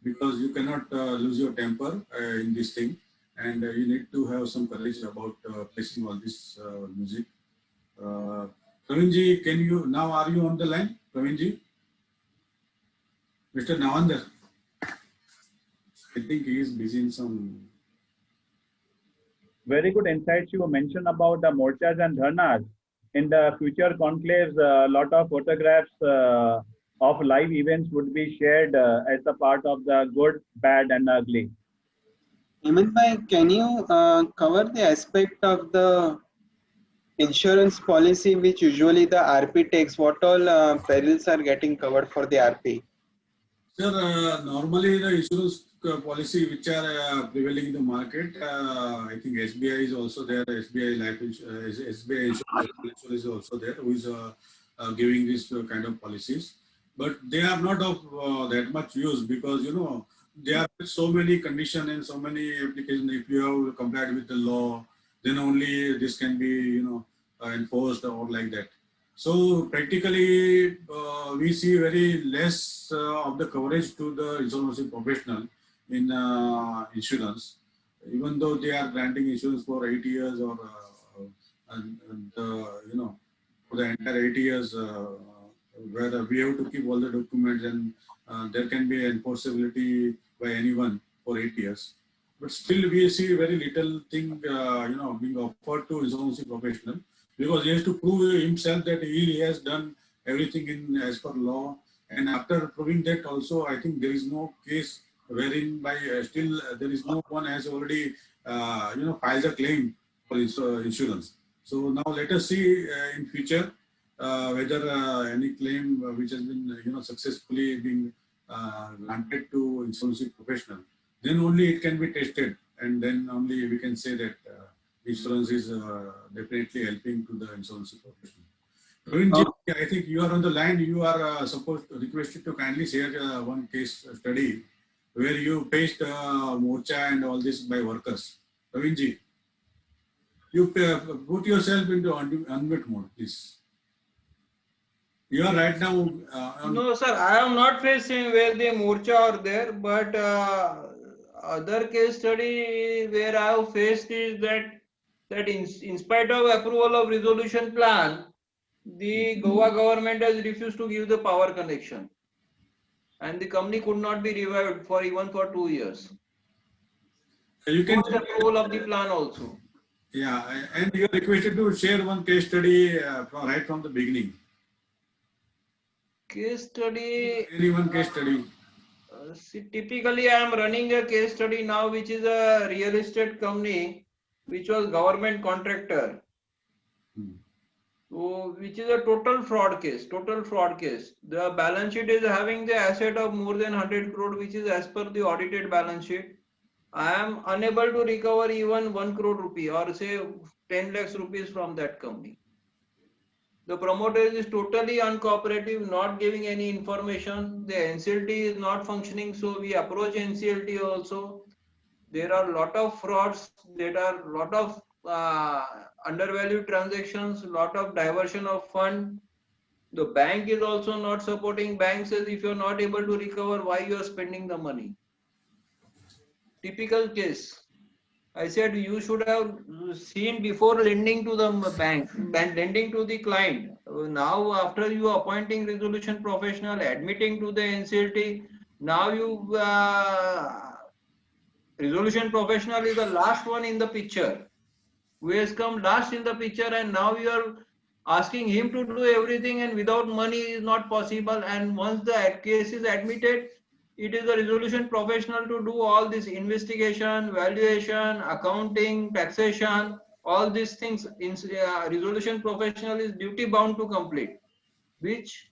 because you cannot lose your temper in this thing, and you need to have some courage about placing all this music. Pravinji, are you on the line? Pravinji? Mr. Navandar? I think he is busy in some...
Very good insights you mentioned about the morchas and dharnas. In the future conclaves, a lot of photographs of live events would be shared as a part of the good, bad, and ugly.
Hemant bhai, can you cover the aspect of the insurance policy which usually the RP takes? What all perils are getting covered for the RP?
Sir, normally the insurance policy which are prevailing in the market, I think SBI is also there, SBI Life Insurance, SBI Insurance is also there, who is giving this kind of policies. But they are not of that much use because, there are so many conditions and so many applications. If you have complied with the law, then only this can be, enforced or like that. So practically, we see very less of the coverage to the insolvency professional in insurance, even though they are granting insurance for 8 years or for the entire 8 years, where we have to keep all the documents and there can be enforceability by anyone for 8 years. But still, we see very little thing, being offered to insolvency professional, because he has to prove himself that he has done everything in as per law. And after proving that also, I think there is no case wherein by still there is no one has already filed a claim for insurance. So now let us see in future whether any claim which has been successfully being granted to insolvency professional, then only it can be tested, and then only we can say that insurance is definitely helping to the insolvency professional. Praveen, I think you are on the line. You are requested to kindly share one case study where you faced morcha and all this by workers. Praveen ji, you put yourself into unmute mode, please. You are right now.
No, sir, I am not facing where the morcha are there, but other case study where I have faced is that in spite of approval of resolution plan, the Goa government has refused to give the power connection, and the company could not be revived for even for 2 years.
You can
post approval of the plan also.
Yeah, and you are requested to share one case study right from the beginning.
Case study.
Any one case study.
See, typically, I am running a case study now, which is a real estate company, which was government contractor. So, which is a total fraud case. Total fraud case. The balance sheet is having the asset of more than 100 crore, which is as per the audited balance sheet. I am unable to recover even 1 crore rupee or say 10 lakhs rupees from that company. The promoter is totally uncooperative, not giving any information. The NCLT is not functioning, so we approach NCLT also. There are a lot of frauds. There are a lot of undervalued transactions, lot of diversion of fund. The bank is also not supporting. Bank says if you are not able to recover, why you are spending the money? Typical case. I said you should have seen before lending to the bank, lending to the client. Now after you appointing resolution professional, admitting to the NCLT, now you resolution professional is the last one in the picture, who has come last in the picture, and now you are asking him to do everything, and without money is not possible. And once the case is admitted, it is the resolution professional to do all this investigation, valuation, accounting, taxation, all these things. In resolution professional is duty bound to complete, which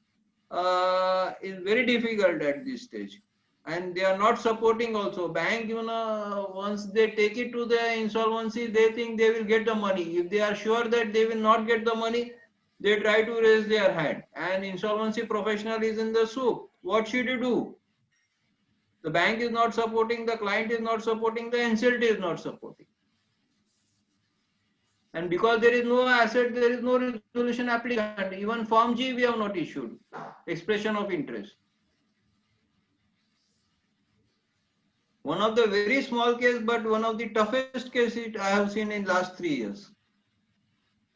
is very difficult at this stage. And they are not supporting also. Bank, once they take it to the insolvency, they think they will get the money. If they are sure that they will not get the money, they try to raise their hand. And insolvency professional is in the soup. What should you do? The bank is not supporting, the client is not supporting, the NCLT is not supporting. And because there is no asset, there is no resolution applicant. Even Form G we have not issued. Expression of interest. One of the very small case, but one of the toughest cases I have seen in last 3 years.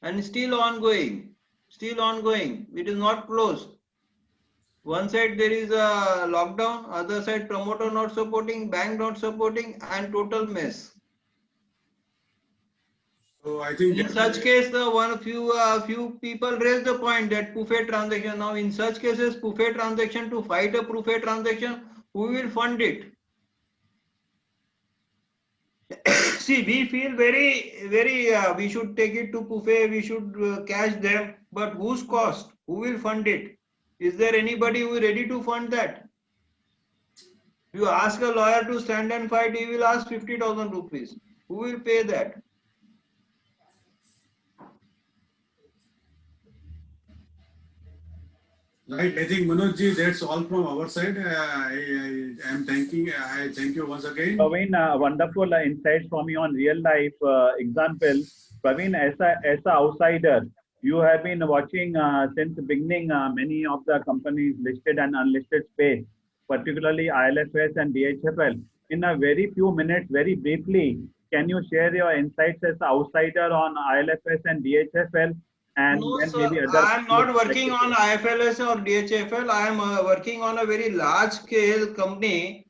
And still ongoing. Still ongoing. It is not closed. One side there is a lockdown, other side promoter not supporting, bank not supporting, and total mess.
So I think
in such case, few people raise the point that PUFE transaction. Now in such cases, PUFE transaction, to fight a PUFE transaction, who will fund it? See, we feel very, we should take it to PUFE, we should cash them, but whose cost? Who will fund it? Is there anybody who is ready to fund that? You ask a lawyer to stand and fight, he will ask 50,000 rupees. Who will pay that?
Right. I think Manoj ji, that's all from our side. I thank you once again.
Praveen, wonderful insights from you on real life example. Praveen, as a outsider, you have been watching since the beginning many of the companies listed and unlisted space, particularly ILFS and DHFL. In a very few minutes, very briefly, can you share your insights as an outsider on ILFS and DHFL? And
no,
then
sir,
maybe other
I am not working on IFLS or DHFL. I am working on a very large scale company.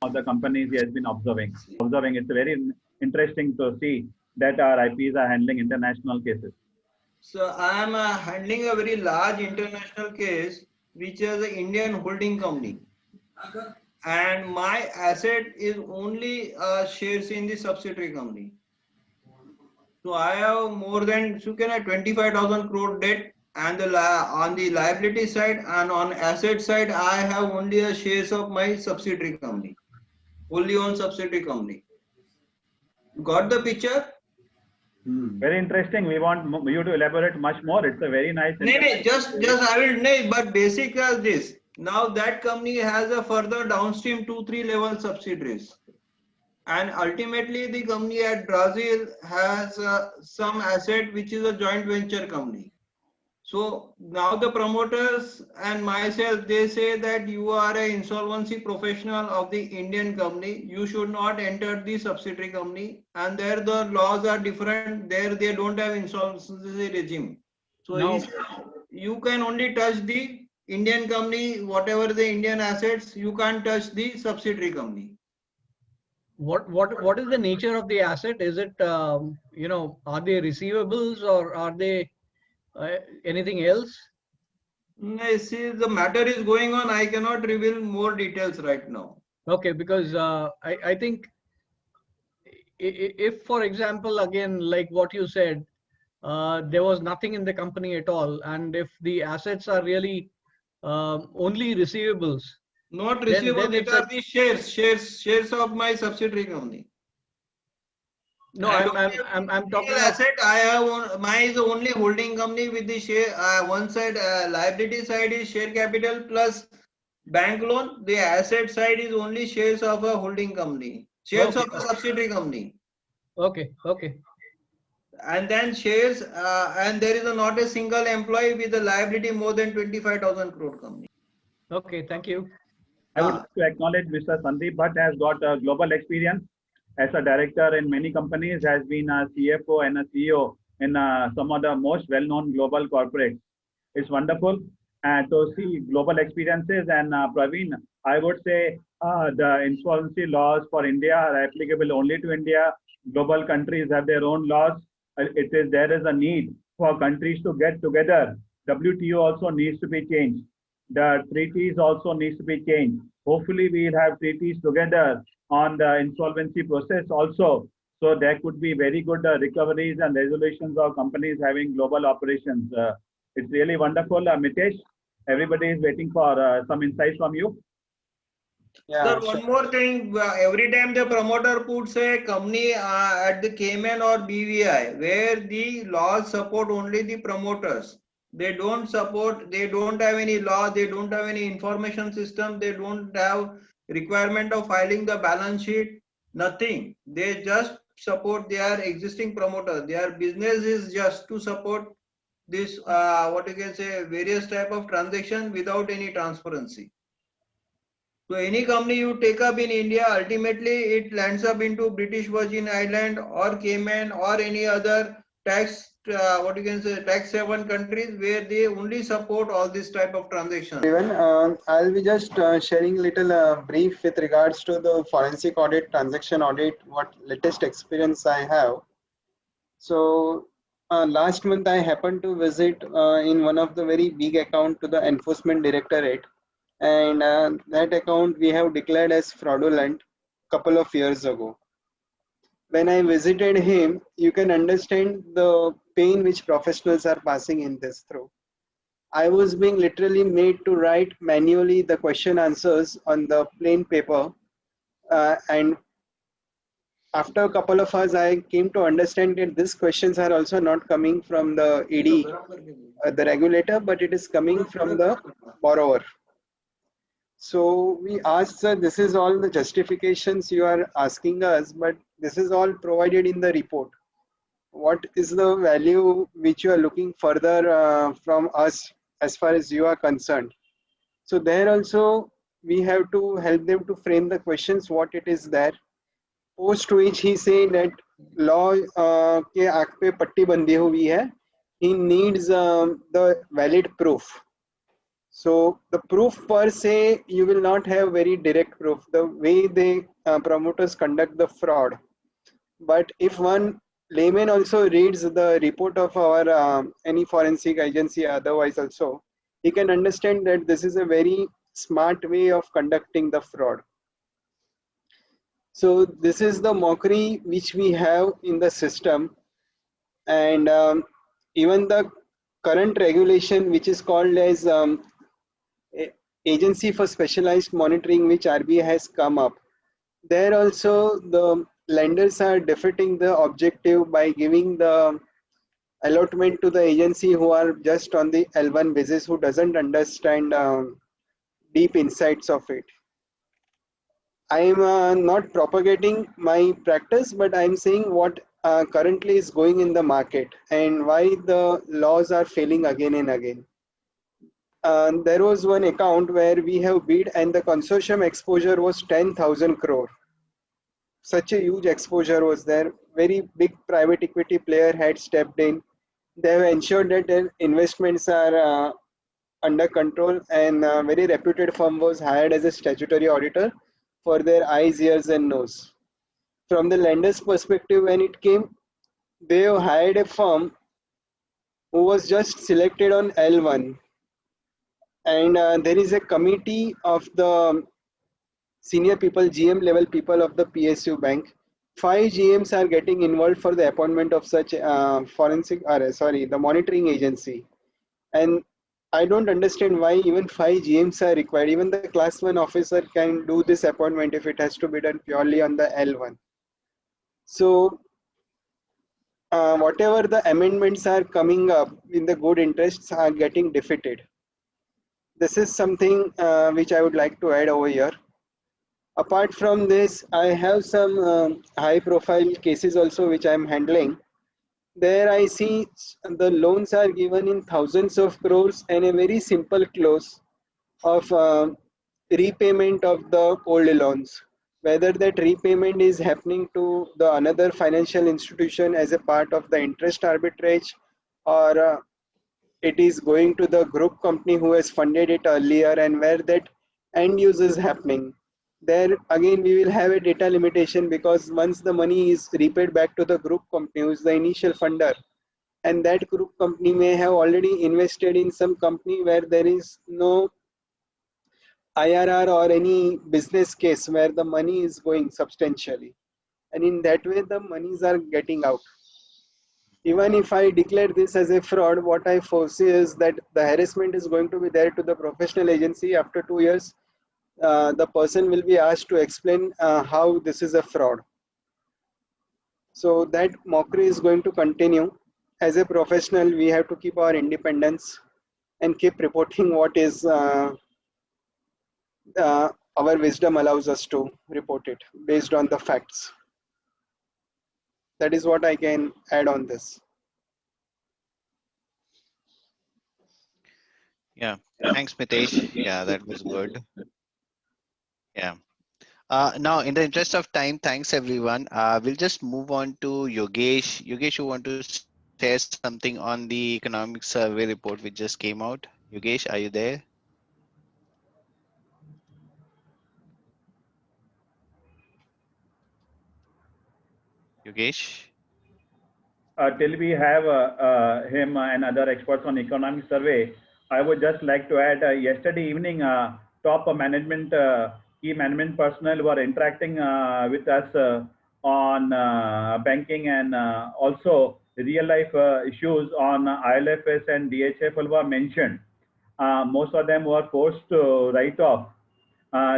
Of the companies he has been observing. It's very interesting to see that our IPs are handling international cases.
So I am handling a very large international case, which is an Indian holding company, and my asset is only shares in the subsidiary company. So I have more than, so can I 25,000 crore debt, and on the liability side and on asset side, I have only a shares of my subsidiary company, wholly owned subsidiary company. Got the picture?
Very interesting. We want you to elaborate much more. It's a very nice.
No, just I will no, but basic as this. Now that company has a further downstream 2-3 level subsidiaries, and ultimately the company at Brazil has some asset which is a joint venture company. So now the promoters and myself, they say that you are an insolvency professional of the Indian company. You should not enter the subsidiary company, and there the laws are different. There they don't have insolvency regime. So
Now,
you can only touch the Indian company, whatever the Indian assets. You can't touch the subsidiary company.
what is the nature of the asset? Is it you know, are they receivables or are they anything else?
I see the matter is going on. I cannot reveal more details right now.
Okay, because I think if, for example, again, like what you said, there was nothing in the company at all, and if the assets are really only receivables,
Not
then
receivables, it
it's
are the shares of my subsidiary company.
no,
I
I'm
don't
I'm
have
I'm, I'm
real
talking of
asset. I have my is the only holding company with the share. One side liability side is share capital plus bank loan. The asset side is only shares of a holding company, shares
okay,
of a subsidiary company,
okay,
and then shares. And there is not a single employee with a liability more than 25,000 crore company.
okay. Thank you.
I would like to acknowledge Mr. Sandeep Bhatt has got a global experience as a director in many companies, has been a CFO and a CEO in some of the most well-known global corporates. It's wonderful to see global experiences. And Praveen, I would say the insolvency laws for India are applicable only to India. Global countries have their own laws. There is a need for countries to get together. WTO also needs to be changed. The treaties also needs to be changed. Hopefully, we'll have treaties together on the insolvency process also. So there could be very good recoveries and resolutions of companies having global operations. It's really wonderful. Mitesh, everybody is waiting for some insights from you.
Yeah,
Sir,
sure.
one more thing. Every time the promoter puts a company at the Cayman or BVI, where the laws support only the promoters, they don't support, they don't have any law, they don't have any information system, they don't have requirement of filing the balance sheet, nothing. They just support their existing promoter. Their business is just to support this, what you can say, various type of transaction without any transparency. So any company you take up in India, ultimately it lands up into British Virgin Island or Cayman or any other tax, what you can say, tax haven countries where they only support all this type of transactions.
Everyone, I'll be just sharing little brief with regards to the forensic audit, transaction audit, what latest experience I have. So last month I happened to visit in one of the very big account to the enforcement directorate, and that account we have declared as fraudulent couple of years ago. When I visited him, you can understand the pain which professionals are passing in this through. I was being literally made to write manually the question answers on the plain paper, and after a couple of hours, I came to understand that these questions are also not coming from the ED, the regulator, but it is coming from the borrower. So we asked, sir, this is all the justifications you are asking us, but this is all provided in the report. What is the value which you are looking further from us as far as you are concerned? So there also we have to help them to frame the questions what it is there. Post which he say that law के आँख पे पट्टी बंधी हुई है. He needs the valid proof. So the proof per se, you will not have very direct proof. The way they promoters conduct the fraud. But if one layman also reads the report of our any forensic agency, otherwise also, he can understand that this is a very smart way of conducting the fraud. So this is the mockery which we have in the system, and even the current regulation, which is called as Agency for Specialized Monitoring, which RBI has come up. There also the lenders are defeating the objective by giving the allotment to the agency who are just on the L1 basis, who doesn't understand deep insights of it. I am not propagating my practice, but I am saying what currently is going in the market and why the laws are failing again and again. There was one account where we have bid and the consortium exposure was 10,000 crore. Such a huge exposure was there. Very big private equity player had stepped in. They have ensured that their investments are under control, and a very reputed firm was hired as a statutory auditor for their eyes, ears and nose. From the lender's perspective, when it came, they have hired a firm who was just selected on L1, and there is a committee of the senior people, GM level people of the PSU bank. 5 GMs are getting involved for the appointment of such the monitoring agency. And I don't understand why even 5 GMs are required. Even the class 1 officer can do this appointment if it has to be done purely on the L1. So whatever the amendments are coming up in the good interests are getting defeated. This is something which I would like to add over here. Apart from this, I have some high profile cases also which I am handling. There I see the loans are given in thousands of crores and a very simple clause of repayment of the old loans. Whether that repayment is happening to the another financial institution as a part of the interest arbitrage, or it is going to the group company who has funded it earlier, and where that end use is happening. There again we will have a data limitation, because once the money is repaid back to the group company who is the initial funder, and that group company may have already invested in some company where there is no IRR or any business case where the money is going substantially, and in that way the monies are getting out. Even if I declare this as a fraud, what I foresee is that the harassment is going to be there to the professional agency. After 2 years, the person will be asked to explain how this is a fraud. So that mockery is going to continue. As a professional, we have to keep our independence and keep reporting what is our wisdom allows us to report it based on the facts. That is what I can add on this.
Yeah, thanks, Mitesh. Yeah, that was good. Yeah. Now, in the interest of time, thanks everyone. We'll just move on to Yogesh. Yogesh, you want to share something on the economic survey report which just came out? Yogesh, are you there? Yogesh?
Till we have him and other experts on economic survey, I would just like to add, yesterday evening, top management, key management personnel were interacting with us on banking and also real life issues on ILFS and DHFL were mentioned. Most of them were forced to write off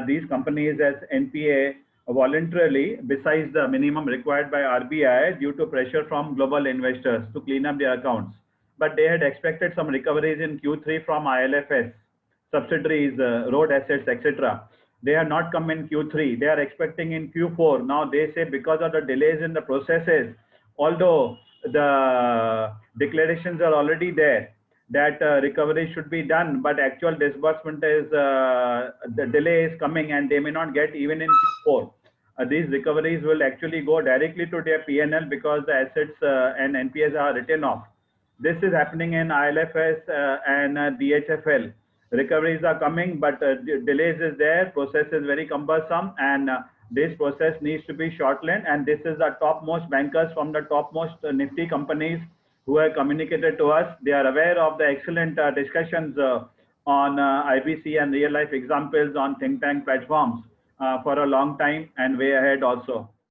these companies as NPA voluntarily, besides the minimum required by RBI due to pressure from global investors to clean up their accounts. But they had expected some recoveries in Q3 from ILFS, subsidiaries, road assets, etc. They have not come in Q3. They are expecting in Q4. Now they say because of the delays in the processes, although the declarations are already there, that recovery should be done, but actual disbursement is the delay is coming, and they may not get even in Q4. These recoveries will actually go directly to their PNL because the assets and NPAs are written off. This is happening in ILFS and DHFL. Recoveries are coming, but delays is there. Process is very cumbersome, and This process needs to be shortened, and this is the topmost bankers from the topmost nifty companies who have communicated to us. They are aware of the excellent discussions on IBC and real life examples on think tank platforms for a long time and way ahead also.